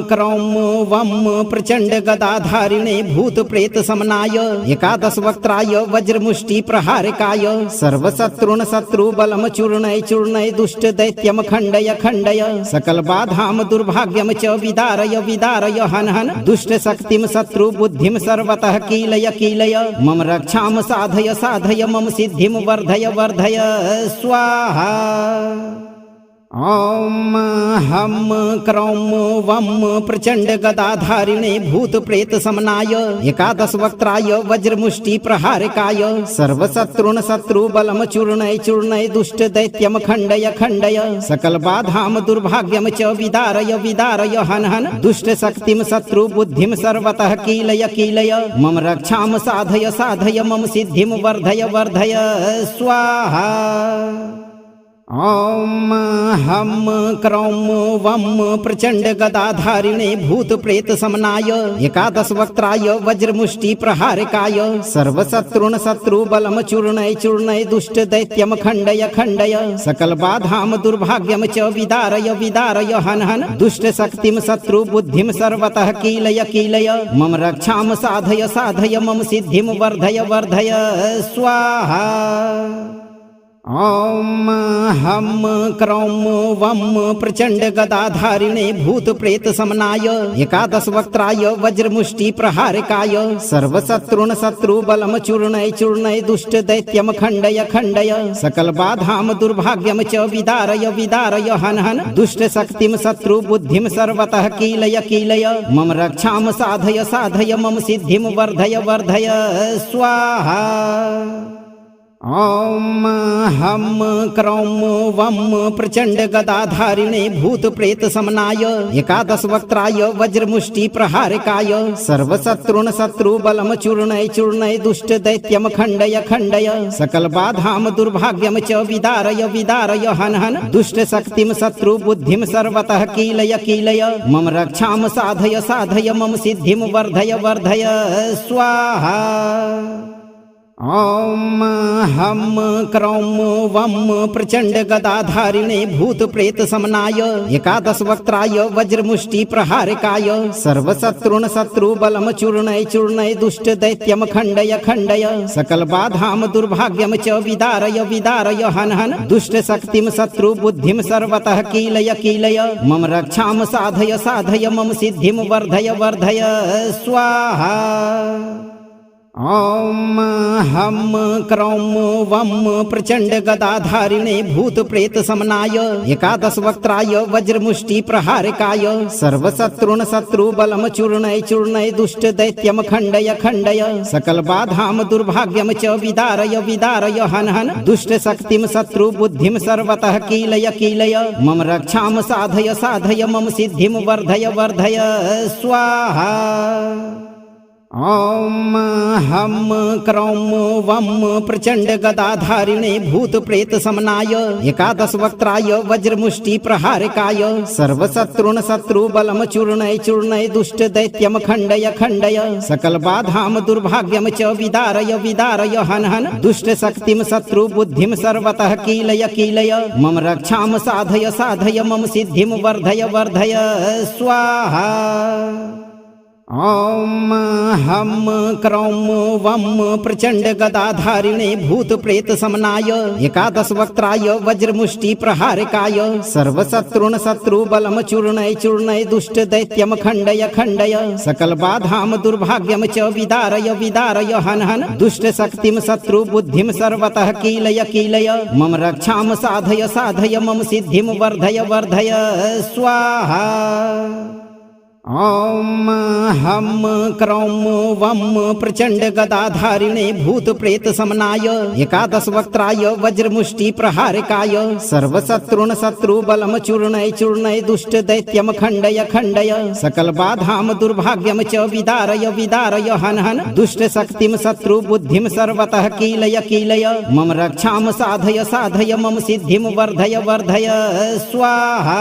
क्रौं वं प्रचण्ड गदाधारिणे भूत प्रेत समनाय एकादश वक्त्राय वज्रमुष्टि प्रहारकाय सर्वशत्रुन शत्रु बलम चूर्णय चूर्णय दुष्ट दैत्यम खण्डय खण्डय सकल बाधाम दुर्भाग्यम च विदारय विदारय हन हन दुष्ट शक्तिम शत्रु बुद्धिम सर्वतः कीलय कीलय मम रक्षाम साधय साधय मम सिद्धिम वर्धय वर्धय स्वाहा। ॐ हं क्रौं वं प्रचण्ड गदाधारिणे भूत प्रेत समनाय एकादश वक्त्राय वज्रमुष्टि प्रहारकाय सर्वशत्रुन शत्रु बलम चूर्णय चूर्णय दुष्ट दैत्यम खण्डय खण्डय सकल बाधाम दुर्भाग्यम च विदारय विदारय हन हन दुष्ट शक्तिम शत्रु बुद्धिम सर्वतः कीलय कीलय मम रक्षाम साधय साधय मम सिद्धिम वर्धय वर्धय स्वाहा। ॐ हं क्रौं वं प्रचण्ड गदाधारिणे भूत प्रेत समनाय एकादश वक्त्राय वज्रमुष्टि प्रहारकाय सर्वशत्रुन शत्रु बलम चूर्णय चूर्णय दुष्ट दैत्यम खण्डय खण्डय सकल बाधाम दुर्भाग्यम च विदारय विदारय हन हन दुष्ट शक्तिम शत्रु बुद्धिम सर्वतः कीलय कीलय मम रक्षाम साधय साधय मम सिद्धिम वर्धय वर्धय स्वाहा। ॐ हं क्रौं वं प्रचण्ड गदाधारिणे भूत प्रेत समनाय एकादश वक्त्राय वज्रमुष्टि प्रहारकाय सर्वशत्रुन शत्रु बलम चूर्णय चूर्णय दुष्ट दैत्यम खण्डय खण्डय सकल बाधाम दुर्भाग्यम च विदारय विदारय हन हन दुष्ट शक्तिम शत्रु बुद्धिम सर्वतः कीलय कीलय मम रक्षाम साधय साधय मम सिद्धिम वर्धय वर्धय स्वाहा। ॐ हं क्रौं वं प्रचण्ड गदाधारिणे भूत प्रेत समनाय एकादश वक्त्राय वज्रमुष्टि प्रहारकाय सर्वशत्रुन शत्रु बलम चूर्णय चूर्णय दुष्ट दैत्यम खण्डय खण्डय सकल बाधाम दुर्भाग्यम च विदारय विदारय हन हन दुष्ट शक्तिम शत्रु बुद्धिम सर्वतः कीलय कीलय मम रक्षाम साधय साधय मम सिद्धिम वर्धय वर्धय स्वाहा। ॐ हं क्रौं वं प्रचण्ड गदाधारिणे भूत प्रेत समनाय एकादश वक्त्राय वज्रमुष्टि प्रहारकाय सर्वशत्रुन शत्रु बलम चूर्णय चूर्णय दुष्ट दैत्यम खण्डय खण्डय सकल बाधाम दुर्भाग्यम च विदारय विदारय हन हन दुष्ट शक्तिम शत्रु बुद्धिम सर्वतः कीलय कीलय मम रक्षाम साधय साधय मम सिद्धिम वर्धय वर्धय स्वाहा। ॐ हं क्रौं वं प्रचण्ड गदाधारिणे भूत प्रेत समनाय एकादश वक्त्राय वज्रमुष्टि प्रहारकाय सर्वशत्रुन शत्रु बलम चूर्णय चूर्णय दुष्ट दैत्यम खण्डय खण्डय सकल बाधाम दुर्भाग्यम च विदारय विदारय हन हन दुष्ट शक्तिम शत्रु बुद्धिम सर्वतः कीलय कीलय मम रक्षाम साधय साधय मम सिद्धिम वर्धय वर्धय स्वाहा। ॐ हं क्रौं वं प्रचण्ड गदाधारिणे भूत प्रेत समनाय एकादश वक्त्राय वज्रमुष्टि प्रहारकाय सर्वशत्रुन शत्रु बलम चूर्णय चूर्णय दुष्ट दैत्यम खण्डय खण्डय सकल बाधाम दुर्भाग्यम च विदारय विदारय हन हन दुष्ट शक्तिम शत्रु बुद्धिम सर्वतः कीलय कीलय मम रक्षाम साधय साधय मम सिद्धिम वर्धय वर्धय स्वाहा। ॐ हं क्रौं वं प्रचण्ड गदाधारिणे भूत प्रेत समनाय एकादश वक्त्राय वज्रमुष्टि प्रहारकाय सर्वशत्रुन शत्रु बलम चूर्णय चूर्णय दुष्ट दैत्यम खण्डय खण्डय सकल बाधाम दुर्भाग्यम च विदारय विदारय हन हन दुष्ट शक्तिम शत्रु बुद्धिम सर्वतः कीलय कीलय मम रक्षाम साधय साधय मम सिद्धिम वर्धय वर्धय स्वाहा। ॐ हं क्रौं वं प्रचण्ड गदाधारिणे भूत प्रेत समनाय एकादश वक्त्राय वज्रमुष्टि प्रहारकाय सर्वशत्रुन शत्रु बलम चूर्णय चूर्णय दुष्ट दैत्यम खण्डय खण्डय सकल बाधाम दुर्भाग्यम च विदारय विदारय हन हन दुष्ट शक्तिम शत्रु बुद्धिम सर्वतः कीलय कीलय मम रक्षाम साधय साधय मम सिद्धिम वर्धय वर्धय स्वाहा।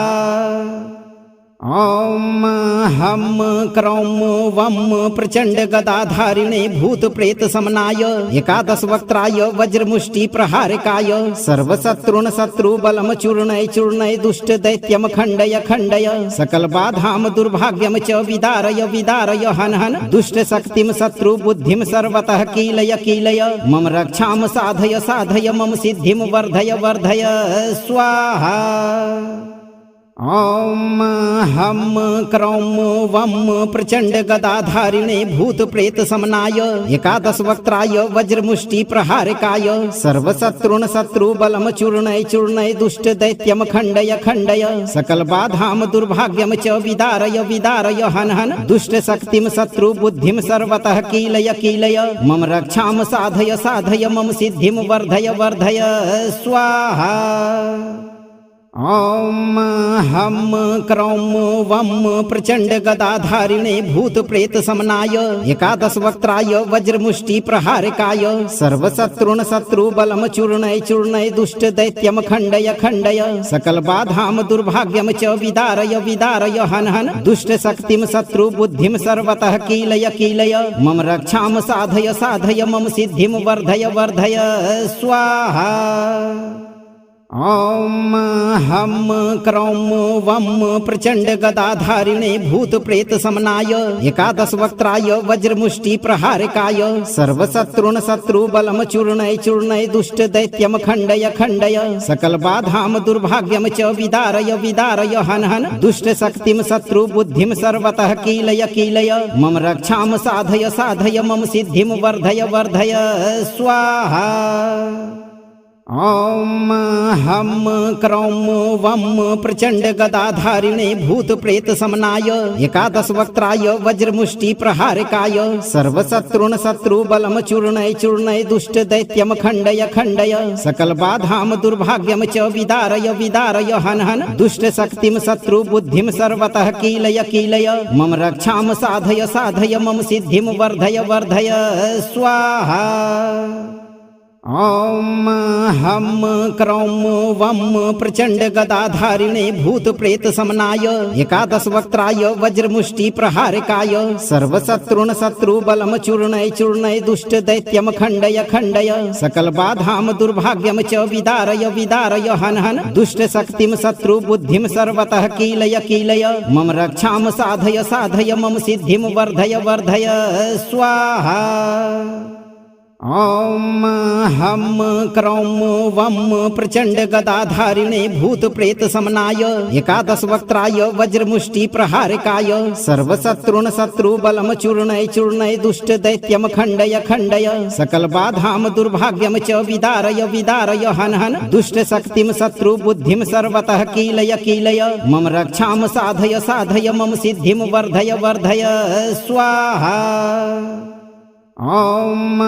ॐ हं क्रौं वं प्रचण्ड गदाधारिणे भूत प्रेत समनाय एकादश वक्त्राय वज्रमुष्टि प्रहारकाय सर्वशत्रुन शत्रु बलम चूर्णय चूर्णय दुष्ट दैत्यम खण्डय खण्डय सकल बाधाम दुर्भाग्यम च विदारय विदारय हन हन दुष्ट शक्तिम शत्रु बुद्धिम सर्वतः कीलय कीलय मम रक्षाम साधय साधय मम सिद्धिम वर्धय वर्धय स्वाहा। ॐ हं क्रौं वं प्रचण्ड गदाधारिणे भूत प्रेत समनाय एकादश वक्त्राय वज्रमुष्टि प्रहारकाय सर्वशत्रुन शत्रु बलम चूर्णय चूर्णय दुष्ट दैत्यम खण्डय खण्डय सकल बाधाम दुर्भाग्यम च विदारय विदारय हन हन दुष्ट शक्तिम शत्रु बुद्धिम सर्वतः कीलय कीलय मम रक्षाम साधय साधय मम सिद्धिम वर्धय वर्धय स्वाहा। ॐ हं क्रौं वं प्रचण्ड गदाधारिणे भूत प्रेत समनाय एकादश वक्त्राय वज्रमुष्टि प्रहारकाय सर्वशत्रुन शत्रु बलम चूर्णय चूर्णय दुष्ट दैत्यम खण्डय खण्डय सकल बाधाम दुर्भाग्यम च विदारय विदारय हन हन दुष्ट शक्तिम शत्रु बुद्धिम सर्वतः कीलय कीलय मम रक्षाम साधय साधय मम सिद्धिम वर्धय वर्धय स्वाहा। ॐ हं क्रौं वं प्रचण्ड गदाधारिणे भूत प्रेत समनाय एकादश वक्त्राय वज्रमुष्टि प्रहारकाय सर्वशत्रुन शत्रु बलम चूर्णय चूर्णय दुष्ट दैत्यम खण्डय खण्डय सकल बाधाम दुर्भाग्यम च विदारय विदारय हन हन दुष्ट शक्तिम शत्रु बुद्धिम सर्वतः कीलय कीलय मम रक्षाम साधय साधय मम सिद्धिम वर्धय वर्धय स्वाहा। ॐ हं क्रौं वं प्रचण्ड गदाधारिणे भूत प्रेत समनाय एकादश वक्त्राय वज्रमुष्टि प्रहारकाय सर्वशत्रुन शत्रु बलम चूर्णय चूर्णय दुष्ट दैत्यम खण्डय खण्डय सकल बाधाम दुर्भाग्यम च विदारय विदारय हन हन दुष्ट शक्तिम शत्रु बुद्धिम सर्वतः कीलय कीलय मम रक्षाम साधय साधय मम सिद्धिम वर्धय वर्धय स्वाहा। ॐ हं क्रौं वं प्रचण्ड गदाधारिणे भूत प्रेत समनाय एकादश वक्त्राय वज्रमुष्टि प्रहारकाय सर्वशत्रुन शत्रु बलम चूर्णय चूर्णय दुष्ट दैत्यम खण्डय खण्डय सकल बाधाम दुर्भाग्यम च विदारय विदारय हन हन दुष्ट शक्तिम शत्रु बुद्धिम सर्वतः कीलय कीलय मम रक्षाम साधय साधय मम सिद्धिम वर्धय वर्धय स्वाहा। ॐ हं क्रौं वं प्रचण्ड गदाधारिणे भूत प्रेत समनाय एकादश वक्त्राय वज्रमुष्टि प्रहारकाय सर्वशत्रुन शत्रु बलम चूर्णय चूर्णय दुष्ट दैत्यम खण्डय खण्डय सकल बाधाम दुर्भाग्यम च विदारय विदारय हन हन दुष्ट शक्तिम शत्रु बुद्धिम सर्वतः कीलय कीलय मम रक्षाम साधय साधय मम सिद्धिम वर्धय वर्धय स्वाहा। ॐ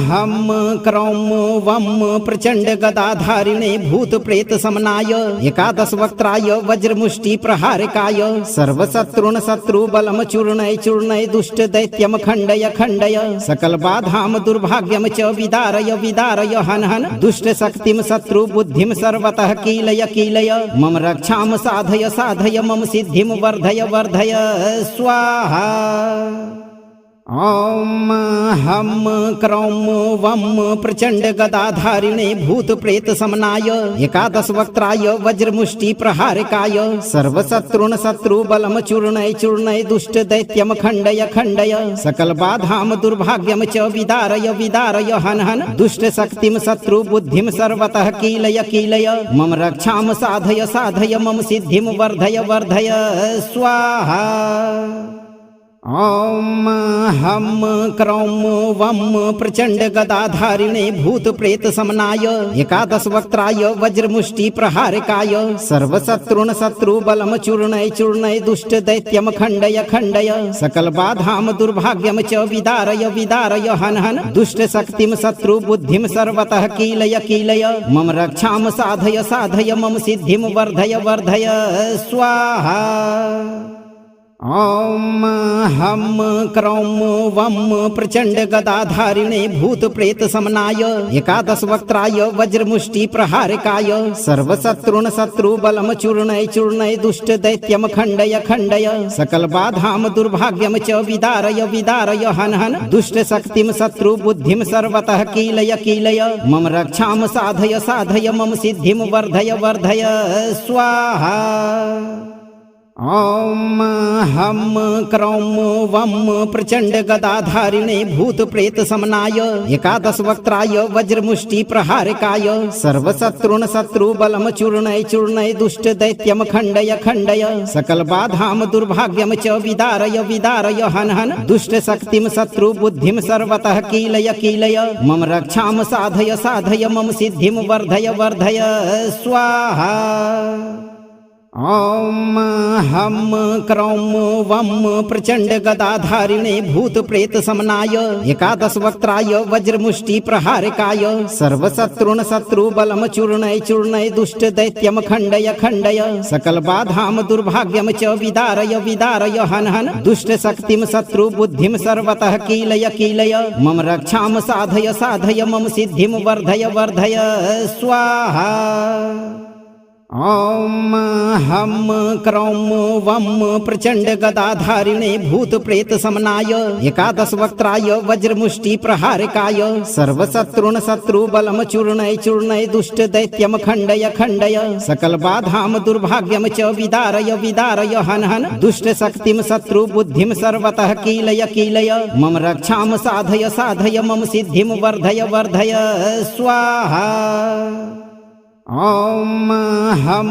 हं क्रौं वं प्रचण्ड गदाधारिणे भूत प्रेत समनाय एकादश वक्त्राय वज्रमुष्टि प्रहारकाय सर्वशत्रुन शत्रु बलम चूर्णय चूर्णय दुष्ट दैत्यम खण्डय खण्डय सकल बाधाम दुर्भाग्यम च विदारय विदारय हन हन दुष्ट शक्तिम शत्रु बुद्धिम सर्वतः कीलय कीलय मम रक्षाम साधय साधय मम सिद्धिम वर्धय वर्धय स्वाहा। ॐ हं क्रौं वं प्रचण्ड गदाधारिणे भूत प्रेत समनाय एकादश वक्त्राय वज्रमुष्टि प्रहारकाय सर्वशत्रुन शत्रु बलम चूर्णय चूर्णय दुष्ट दैत्यम खण्डय खण्डय सकल बाधाम दुर्भाग्यम च विदारय विदारय हन हन दुष्ट शक्तिम शत्रु बुद्धिम सर्वतः कीलय कीलय मम रक्षाम साधय साधय मम सिद्धिम वर्धय वर्धय स्वाहा। ॐ हं क्रौं वं प्रचण्ड गदाधारिणे भूत प्रेत समनाय एकादश वक्त्राय वज्रमुष्टि प्रहारकाय सर्वशत्रुन शत्रु बलम चूर्णय चूर्णय दुष्ट दैत्यम खण्डय खण्डय सकल बाधाम दुर्भाग्यम च विदारय विदारय हन हन दुष्ट शक्तिम शत्रु बुद्धिम सर्वतः कीलय कीलय मम रक्षाम साधय साधय मम सिद्धिम वर्धय वर्धय स्वाहा। ॐ हं क्रौं वं प्रचण्ड गदाधारिणे भूत प्रेत समनाय एकादश वक्त्राय वज्रमुष्टि प्रहारकाय सर्वशत्रुन शत्रु बलम चूर्णय चूर्णय दुष्ट दैत्यम खण्डय खण्डय सकल बाधाम दुर्भाग्यम च विदारय विदारय हन हन दुष्ट शक्तिम शत्रु बुद्धिम सर्वतः कीलय कीलय मम रक्षाम साधय साधय मम सिद्धिम वर्धय वर्धय स्वाहा। ॐ हं क्रौं वं प्रचण्ड गदाधारिणे भूत प्रेत समनाय एकादश वक्त्राय वज्रमुष्टि प्रहारकाय सर्वशत्रुन शत्रु बलम चूर्णय चूर्णय दुष्ट दैत्यम खण्डय खण्डय सकल बाधाम दुर्भाग्यम च विदारय विदारय हन हन दुष्ट शक्तिम शत्रु बुद्धिम सर्वतः कीलय कीलय मम रक्षाम साधय साधय मम सिद्धिम वर्धय वर्धय स्वाहा। ॐ हं क्रौं वं प्रचण्ड गदाधारिणे भूत प्रेत समनाय एकादश वक्त्राय वज्रमुष्टि प्रहारकाय सर्वशत्रुन शत्रु बलम चूर्णय चूर्णय दुष्ट दैत्यम खण्डय खण्डय सकल बाधाम दुर्भाग्यम च विदारय विदारय हन हन दुष्ट शक्तिम शत्रु बुद्धिम सर्वतः कीलय कीलय मम रक्षाम साधय साधय मम सिद्धिम वर्धय वर्धय स्वाहा। ॐ हं क्रौं वं प्रचण्ड गदाधारिणे भूत प्रेत समनाय एकादश वक्त्राय वज्रमुष्टि प्रहारकाय सर्वशत्रुन शत्रु बलम चूर्णय चूर्णय दुष्ट दैत्यम खण्डय खण्डय सकल बाधाम दुर्भाग्यम च विदारय विदारय हन हन दुष्ट शक्तिम शत्रु बुद्धिम सर्वतः कीलय कीलय मम रक्षाम साधय साधय मम सिद्धिम वर्धय वर्धय स्वाहा। ॐ हं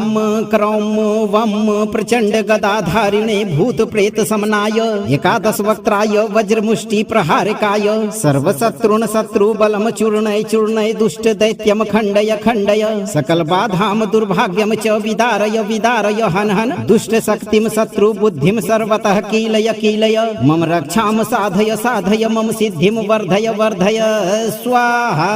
क्रौं वं प्रचण्ड गदाधारिणे भूत प्रेत समनाय एकादश वक्त्राय वज्रमुष्टि प्रहारकाय सर्वशत्रुन शत्रु बलम चूर्णय चूर्णय दुष्ट दैत्यम खण्डय खण्डय सकल बाधाम दुर्भाग्यम च विदारय विदारय हन हन दुष्ट शक्तिम शत्रु बुद्धिम सर्वतः कीलय कीलय मम रक्षाम साधय साधय मम सिद्धिम वर्धय वर्धय स्वाहा।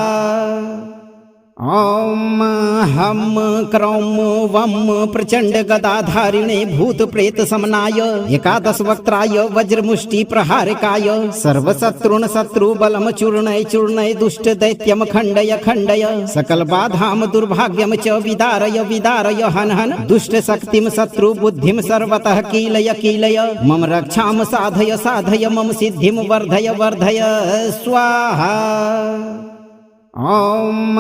ॐ हं क्रौं वं प्रचण्ड गदाधारिणे भूत प्रेत समनाय एकादश वक्त्राय वज्रमुष्टि प्रहारकाय सर्वशत्रुन शत्रु बलम चूर्णय चूर्णय दुष्ट दैत्यम खण्डय खण्डय सकल बाधाम दुर्भाग्यम च विदारय विदारय हन हन दुष्ट शक्तिम शत्रु बुद्धिम सर्वतः कीलय कीलय मम रक्षाम साधय साधय मम सिद्धिम वर्धय वर्धय स्वाहा। ॐ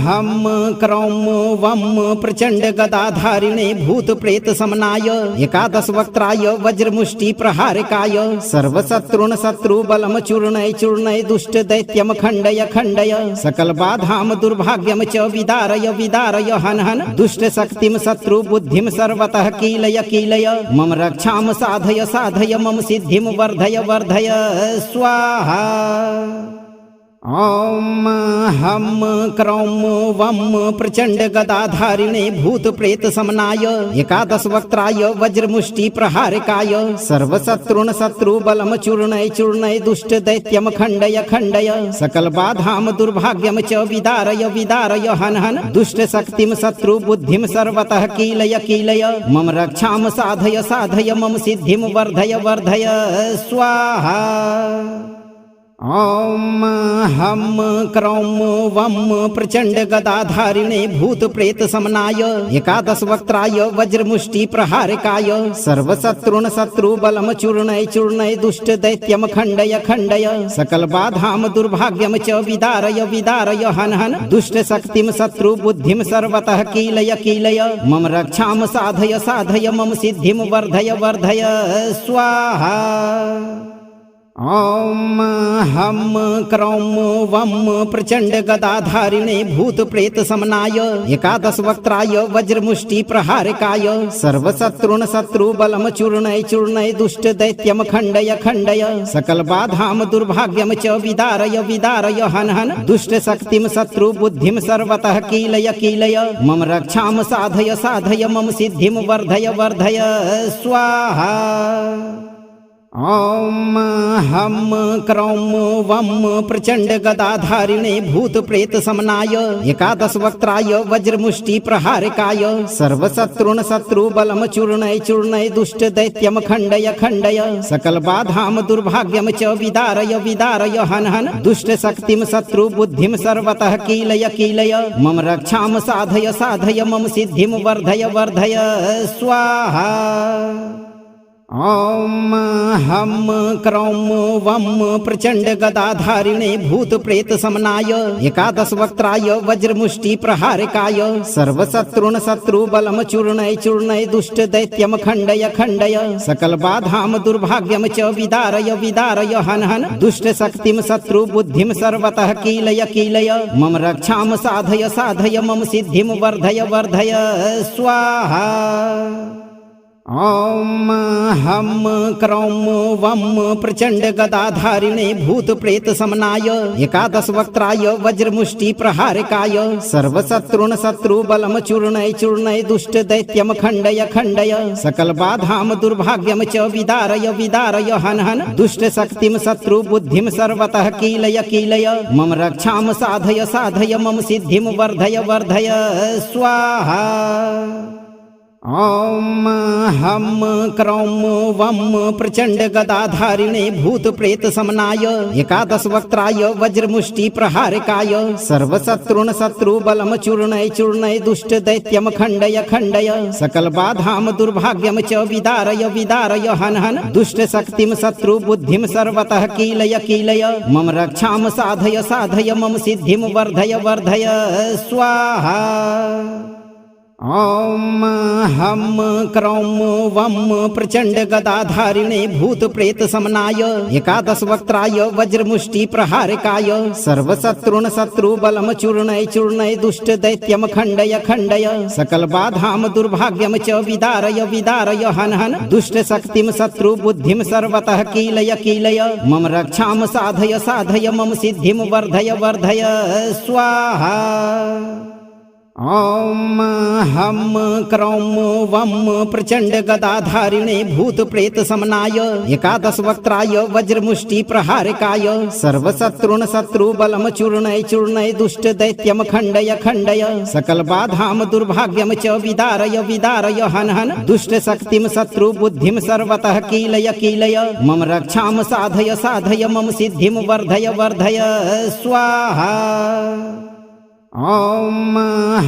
हं क्रौं वं प्रचण्ड गदाधारिणे भूत प्रेत समनाय एकादश वक्त्राय वज्रमुष्टि प्रहारकाय सर्वशत्रुन शत्रु बलम चूर्णय चूर्णय दुष्ट दैत्यम खण्डय खण्डय सकल बाधाम दुर्भाग्यम च विदारय विदारय हन हन दुष्ट शक्तिम शत्रु बुद्धिम सर्वतः कीलय कीलय मम रक्षाम साधय साधय मम सिद्धिम वर्धय वर्धय स्वाहा। ॐ हं क्रौं वं प्रचण्ड गदाधारिणे भूत प्रेत समनाय एकादश वक्त्राय वज्रमुष्टि प्रहारकाय सर्वशत्रुन शत्रु बलम चूर्णय चूर्णय दुष्ट दैत्यम खण्डय खण्डय सकल बाधाम दुर्भाग्यम च विदारय विदारय हन हन दुष्ट शक्तिम शत्रु बुद्धिम सर्वतः कीलय कीलय मम रक्षाम साधय साधय मम सिद्धिम वर्धय वर्धय स्वाहा। ॐ हं क्रौं वं प्रचण्ड गदाधारिणे भूत प्रेत समनाय एकादश वक्त्राय वज्रमुष्टि प्रहारकाय सर्वशत्रुन शत्रु बलम चूर्णय चूर्णय दुष्ट दैत्यम खण्डय खण्डय सकल बाधाम दुर्भाग्यम च विदारय विदारय हन हन दुष्ट शक्तिम शत्रु बुद्धिम सर्वतः कीलय कीलय मम रक्षाम साधय साधय मम सिद्धिम वर्धय वर्धय स्वाहा। ॐ हं क्रौं वं प्रचण्ड गदाधारिणे भूत प्रेत समनाय एकादश वक्त्राय वज्रमुष्टि प्रहारकाय सर्वशत्रुन शत्रु बलम चूर्णय चूर्णय दुष्ट दैत्यम खण्डय खण्डय सकल बाधाम दुर्भाग्यम च विदारय विदारय हन हन दुष्ट शक्तिम शत्रु बुद्धिम सर्वतः कीलय कीलय मम रक्षाम साधय साधय मम सिद्धिम वर्धय वर्धय स्वाहा। ॐ हं क्रौं वं प्रचण्ड गदाधारिणे भूत प्रेत समनाय एकादश वक्त्राय वज्रमुष्टि प्रहारकाय सर्वशत्रुन शत्रु बलम चूर्णय चूर्णय दुष्ट दैत्यम खण्डय खण्डय सकल बाधाम दुर्भाग्यम च विदारय विदारय हन हन दुष्ट शक्तिम शत्रु बुद्धिम सर्वतः कीलय कीलय मम रक्षाम साधय साधय मम सिद्धिम वर्धय वर्धय स्वाहा। ॐ हं क्रौं वं प्रचण्ड गदाधारिणे भूत प्रेत समनाय एकादश वक्त्राय वज्रमुष्टि प्रहारकाय सर्वशत्रुन शत्रु बलम चूर्णय चूर्णय दुष्ट दैत्यम खण्डय खण्डय सकल बाधाम दुर्भाग्यम च विदारय विदारय हन हन दुष्ट शक्तिम शत्रु बुद्धिम सर्वतः कीलय कीलय मम रक्षाम साधय साधय मम सिद्धिम वर्धय वर्धय स्वाहा। ॐ हं क्रौं वं प्रचण्ड गदाधारिणे भूत प्रेत समनाय एकादश वक्त्राय वज्रमुष्टि प्रहारकाय सर्वशत्रुन शत्रु बलम चूर्णय चूर्णय दुष्ट दैत्यम खण्डय खण्डय सकल बाधाम दुर्भाग्यम च विदारय विदारय हन हन दुष्ट शक्तिम शत्रु बुद्धिम सर्वतः कीलय कीलय मम रक्षाम साधय साधय मम सिद्धिम वर्धय वर्धय स्वाहा। ॐ हं क्रौं वं प्रचण्ड गदाधारिणे भूत प्रेत समनाय एकादश वक्त्राय वज्रमुष्टि प्रहारकाय सर्वशत्रुन शत्रु बलम चूर्णय चूर्णय दुष्ट दैत्यम खण्डय खण्डय सकल बाधाम दुर्भाग्यम च विदारय विदारय हन हन दुष्ट शक्तिम शत्रु बुद्धिम सर्वतः कीलय कीलय मम रक्षाम साधय साधय मम सिद्धिम वर्धय वर्धय स्वाहा। ॐ हं क्रौं वं प्रचण्ड गदाधारिणे भूत प्रेत समनाय एकादश वक्त्राय वज्रमुष्टि प्रहारकाय सर्वशत्रुन शत्रु बलम चूर्णय चूर्णय दुष्ट दैत्यम खण्डय खण्डय सकल बाधाम दुर्भाग्यम च विदारय विदारय हन हन दुष्ट शक्तिम शत्रु बुद्धिम सर्वतः कीलय कीलय मम रक्षाम साधय साधय मम सिद्धिम वर्धय वर्धय स्वाहा। ॐ हं क्रौं वं प्रचण्ड गदाधारिणे भूत प्रेत समनाय एकादश वक्त्राय वज्रमुष्टि प्रहारकाय सर्वशत्रुन शत्रु बलम चूर्णय चूर्णय दुष्ट दैत्यम खण्डय खण्डय सकल बाधाम दुर्भाग्यम च विदारय विदारय हन हन दुष्ट शक्तिम शत्रु बुद्धिम सर्वतः कीलय कीलय मम रक्षाम साधय साधय मम सिद्धिम वर्धय वर्धय स्वाहा। ॐ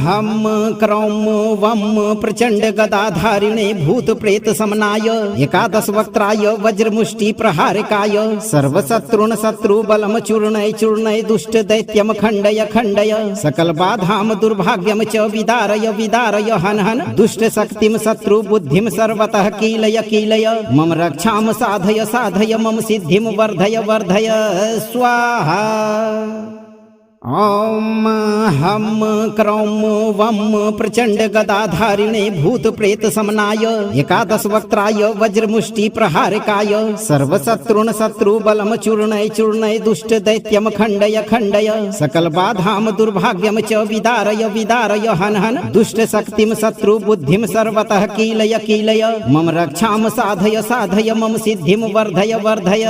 हं क्रौं वं प्रचण्ड गदाधारिणे भूत प्रेत समनाय एकादश वक्त्राय वज्रमुष्टि प्रहारकाय सर्वशत्रुन शत्रु बलम चूर्णय चूर्णय दुष्ट दैत्यम खण्डय खण्डय सकल बाधाम दुर्भाग्यम च विदारय विदारय हन हन दुष्ट शक्तिम शत्रु बुद्धिम सर्वतः कीलय कीलय मम रक्षाम साधय साधय मम सिद्धिम वर्धय वर्धय स्वाहा। ॐ हं क्रौं वं प्रचण्ड गदाधारिणे भूत प्रेत समनाय एकादश वक्त्राय वज्रमुष्टि प्रहारकाय सर्वशत्रुन शत्रु बलम चूर्णय चूर्णय दुष्ट दैत्यम खण्डय खण्डय सकल बाधाम दुर्भाग्यम च विदारय विदारय हन हन दुष्ट शक्तिम शत्रु बुद्धिम सर्वतः कीलय कीलय मम रक्षाम साधय साधय मम सिद्धिम वर्धय वर्धय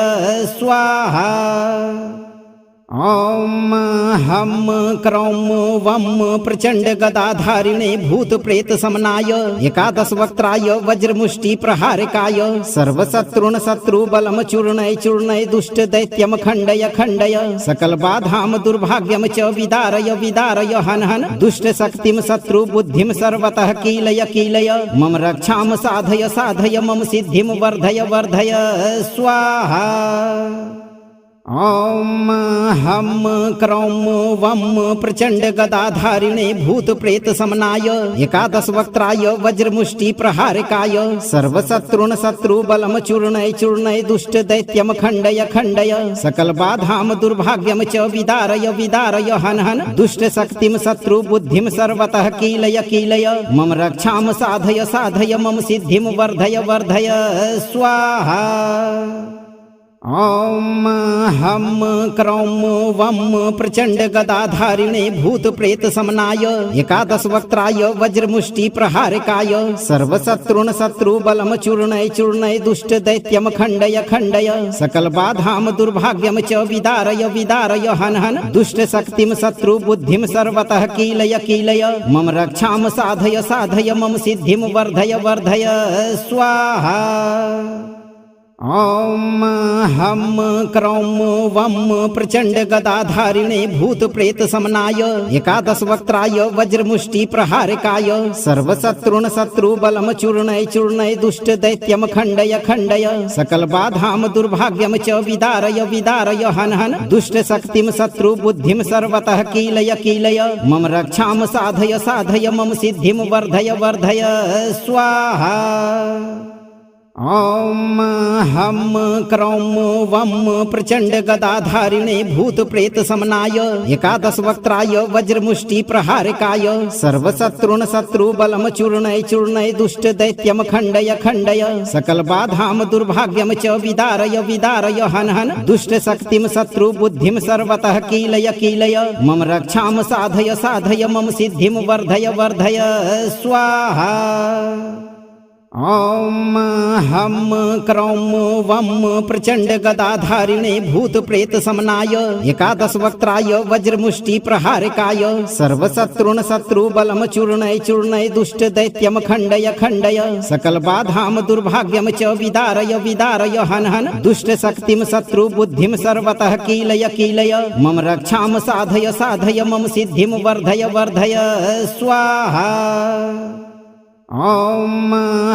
स्वाहा। ॐ हं क्रौं वं प्रचण्ड गदाधारिणे भूत प्रेत समनाय एकादश वक्त्राय वज्रमुष्टि प्रहारकाय सर्वशत्रुन शत्रु बलम चूर्णय चूर्णय दुष्ट दैत्यम खण्डय खण्डय सकल बाधाम दुर्भाग्यम च विदारय विदारय हन हन दुष्ट शक्तिम शत्रु बुद्धिम सर्वतः कीलय कीलय मम रक्षाम साधय साधय मम सिद्धिम वर्धय वर्धय स्वाहा। ॐ हं क्रौं वं प्रचण्ड गदाधारिणे भूत प्रेत समनाय एकादश वक्त्राय वज्रमुष्टि प्रहारकाय सर्वशत्रुन शत्रु बलम चूर्णय चूर्णय दुष्ट दैत्यम खण्डय खण्डय सकल बाधाम दुर्भाग्यम च विदारय विदारय हन हन दुष्ट शक्तिम शत्रु बुद्धिम सर्वतः कीलय कीलय मम रक्षाम साधय साधय मम सिद्धिम वर्धय वर्धय स्वाहा। ॐ हं क्रौं वं प्रचण्ड गदाधारिणे भूत प्रेत समनाय एकादश वक्त्राय वज्रमुष्टि प्रहारकाय सर्वशत्रुन शत्रु बलम चूर्णय चूर्णय दुष्ट दैत्यम खण्डय खण्डय सकल बाधाम दुर्भाग्यम च विदारय विदारय हन हन दुष्ट शक्तिम शत्रु बुद्धिम सर्वतः कीलय कीलय मम रक्षाम साधय साधय मम सिद्धिम वर्धय वर्धय स्वाहा। ॐ हं क्रौं वं प्रचण्ड गदाधारिणे भूत प्रेत समनाय एकादश वक्त्राय वज्रमुष्टि प्रहारकाय सर्वशत्रुन शत्रु बलम चूर्णय चूर्णय दुष्ट दैत्यम खण्डय खण्डय सकल बाधाम दुर्भाग्यम च विदारय विदारय हन हन दुष्ट शक्तिम शत्रु बुद्धिम सर्वतः कीलय कीलय मम रक्षाम साधय साधय मम सिद्धिम वर्धय वर्धय स्वाहा। ॐ हं क्रौं वं प्रचण्ड गदाधारिणे भूत प्रेत समनाय एकादश वक्त्राय वज्रमुष्टि प्रहारकाय सर्वशत्रुन शत्रु बलम चूर्णय चूर्णय दुष्ट दैत्यम खण्डय खण्डय सकल बाधाम दुर्भाग्यम च विदारय विदारय हन हन दुष्ट शक्तिम शत्रु बुद्धिम सर्वतः कीलय कीलय मम रक्षाम साधय साधय मम सिद्धिम वर्धय वर्धय स्वाहा। ॐ हं क्रौं वं प्रचण्ड गदाधारिणे भूत प्रेत समनाय एकादश वक्त्राय वज्रमुष्टि प्रहारकाय सर्वशत्रुन शत्रु बलम चूर्णय चूर्णय दुष्ट दैत्यम खण्डय खण्डय सकल बाधाम दुर्भाग्यम च विदारय विदारय हन हन दुष्ट शक्तिम शत्रु बुद्धिम सर्वतः कीलय कीलय मम रक्षाम साधय साधय मम सिद्धिम वर्धय वर्धय स्वाहा। ॐ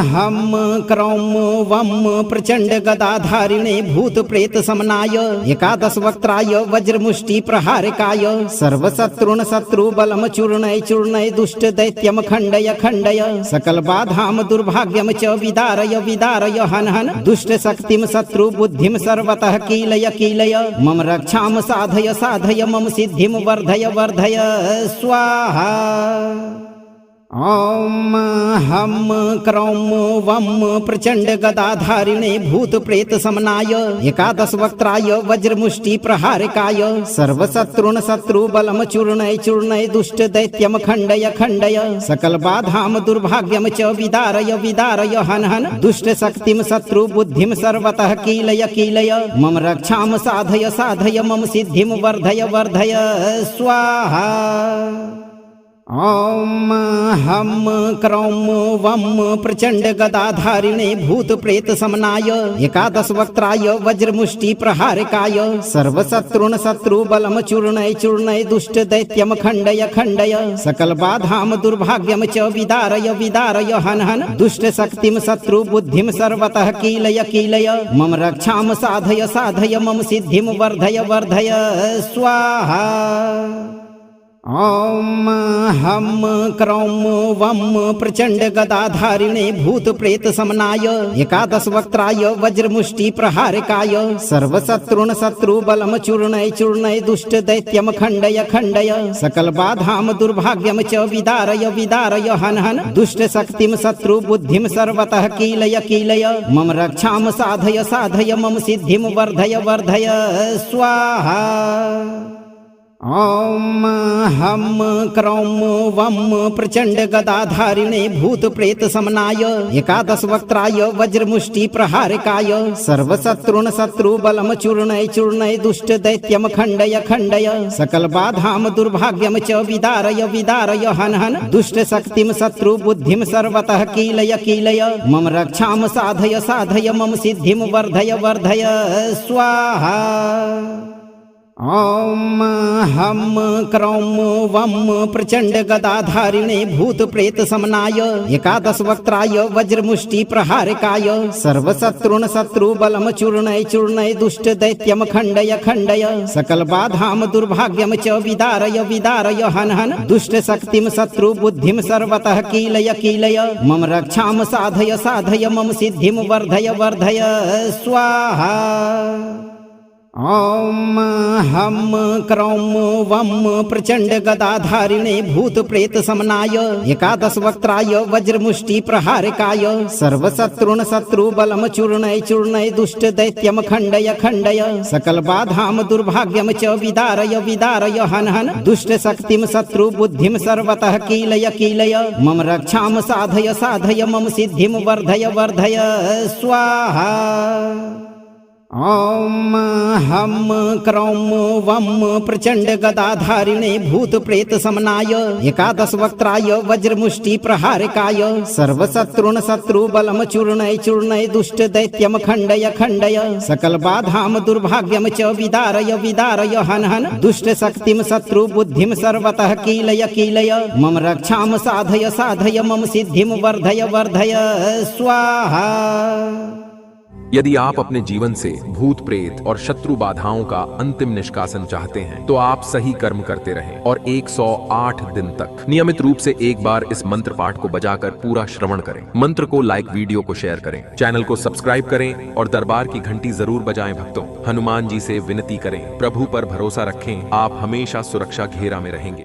हं क्रौं वं प्रचण्ड गदाधारिणे भूत प्रेत समनाय एकादश वक्त्राय वज्रमुष्टि प्रहारकाय सर्वशत्रुन शत्रु बलम चूर्णय चूर्णय दुष्ट दैत्यम खण्डय खण्डय सकल बाधाम दुर्भाग्यम च विदारय विदारय हन हन दुष्ट शक्तिम शत्रु बुद्धिम सर्वतः कीलय कीलय मम रक्षाम साधय साधय मम सिद्धिम वर्धय वर्धय स्वाहा। ॐ हं क्रौं वं प्रचण्ड गदाधारिणे भूत प्रेत समनाय एकादश वक्त्राय वज्रमुष्टि प्रहारकाय सर्वशत्रुन शत्रु बलम चूर्णय चूर्णय दुष्ट दैत्यम खण्डय खण्डय सकल बाधाम दुर्भाग्यम च विदारय विदारय हन हन दुष्ट शक्तिम शत्रु बुद्धिम सर्वतः कीलय कीलय मम रक्षाम साधय साधय मम सिद्धिम वर्धय वर्धय स्वाहा। ॐ हं क्रौं वं प्रचण्ड गदाधारिणे भूत प्रेत समनाय एकादश वक्त्राय वज्रमुष्टि प्रहारकाय सर्वशत्रुन शत्रु बलम चूर्णय चूर्णय दुष्ट दैत्यम खण्डय खण्डय सकल बाधाम दुर्भाग्यम च विदारय विदारय हन हन दुष्ट शक्तिम शत्रु बुद्धिम सर्वतः कीलय कीलय मम रक्षाम साधय साधय मम सिद्धिम वर्धय वर्धय स्वाहा। ॐ हं क्रौं वं प्रचण्ड गदाधारिणे भूत प्रेत समनाय एकादश वक्त्राय वज्रमुष्टि प्रहारकाय सर्वशत्रुन शत्रु बलम चूर्णय चूर्णय दुष्ट दैत्यम खण्डय खण्डय सकल बाधाम दुर्भाग्यम च विदारय विदारय हन हन दुष्ट शक्तिम शत्रु बुद्धिम सर्वतः कीलय कीलय मम रक्षाम साधय साधय मम सिद्धिम वर्धय वर्धय स्वाहा। ॐ हं क्रौं वं प्रचण्ड गदाधारिणे भूत प्रेत समनाय एकादश वक्त्राय वज्रमुष्टि प्रहारकाय सर्वशत्रुन शत्रु बलम चूर्णय चूर्णय दुष्ट दैत्यम खण्डय खण्डय सकल बाधाम दुर्भाग्यम च विदारय विदारय हन हन दुष्ट शक्तिम शत्रु बुद्धिम सर्वतः कीलय कीलय मम रक्षाम साधय साधय मम सिद्धिम वर्धय वर्धय स्वाहा। ॐ हं क्रौं वं प्रचण्ड गदाधारिणे भूत प्रेत समनाय एकादश वक्त्राय वज्रमुष्टि प्रहारकाय सर्वशत्रुन शत्रु बलम चूर्णय चूर्णय दुष्ट दैत्यम खण्डय खण्डय सकल बाधाम दुर्भाग्यम च विदारय विदारय हन हन दुष्ट शक्तिम शत्रु बुद्धिम सर्वतः कीलय कीलय मम रक्षाम साधय साधय मम सिद्धिम वर्धय वर्धय स्वाहा। ॐ हं क्रौं वं प्रचण्ड गदाधारिणे भूत प्रेत समनाय एकादश वक्त्राय वज्रमुष्टि प्रहारकाय सर्वशत्रुन शत्रु बलम चूर्णय चूर्णय दुष्ट दैत्यम खण्डय खण्डय सकल बाधाम दुर्भाग्यम च विदारय विदारय हन हन दुष्ट शक्तिम शत्रु बुद्धिम सर्वतः कीलय कीलय मम रक्षाम साधय साधय मम सिद्धिम वर्धय वर्धय स्वाहा। ॐ हम क्रौम वम प्रचंड गदाधारिणे भूत प्रेत समनाय एकादश वक्त्राय वज्रमुष्टि प्रहारकाय सर्वशत्रुन शत्रु बलम चूर्णय चूर्णय दुष्ट दैत्यम खंडय खंडय सकल बाधाम दुर्भाग्यम च विदारय विदारय हन हन दुष्ट शक्तिम शत्रु बुद्धिम सर्वतः कीलय कीलय मम रक्षाम साधय साधय मम सिद्धिम वर्धय वर्धय स्वाहा। यदि आप अपने जीवन से भूत प्रेत और शत्रु बाधाओं का अंतिम निष्कासन चाहते हैं तो आप सही कर्म करते रहें और 108 दिन तक नियमित रूप से एक बार इस मंत्र पाठ को बजाकर पूरा श्रवण करें। मंत्र को लाइक, वीडियो को शेयर करें, चैनल को सब्सक्राइब करें और दरबार की घंटी जरूर बजाएं। भक्तों, हनुमान जी से विनती करें, प्रभु पर भरोसा रखें, आप हमेशा सुरक्षा घेरा में रहेंगे।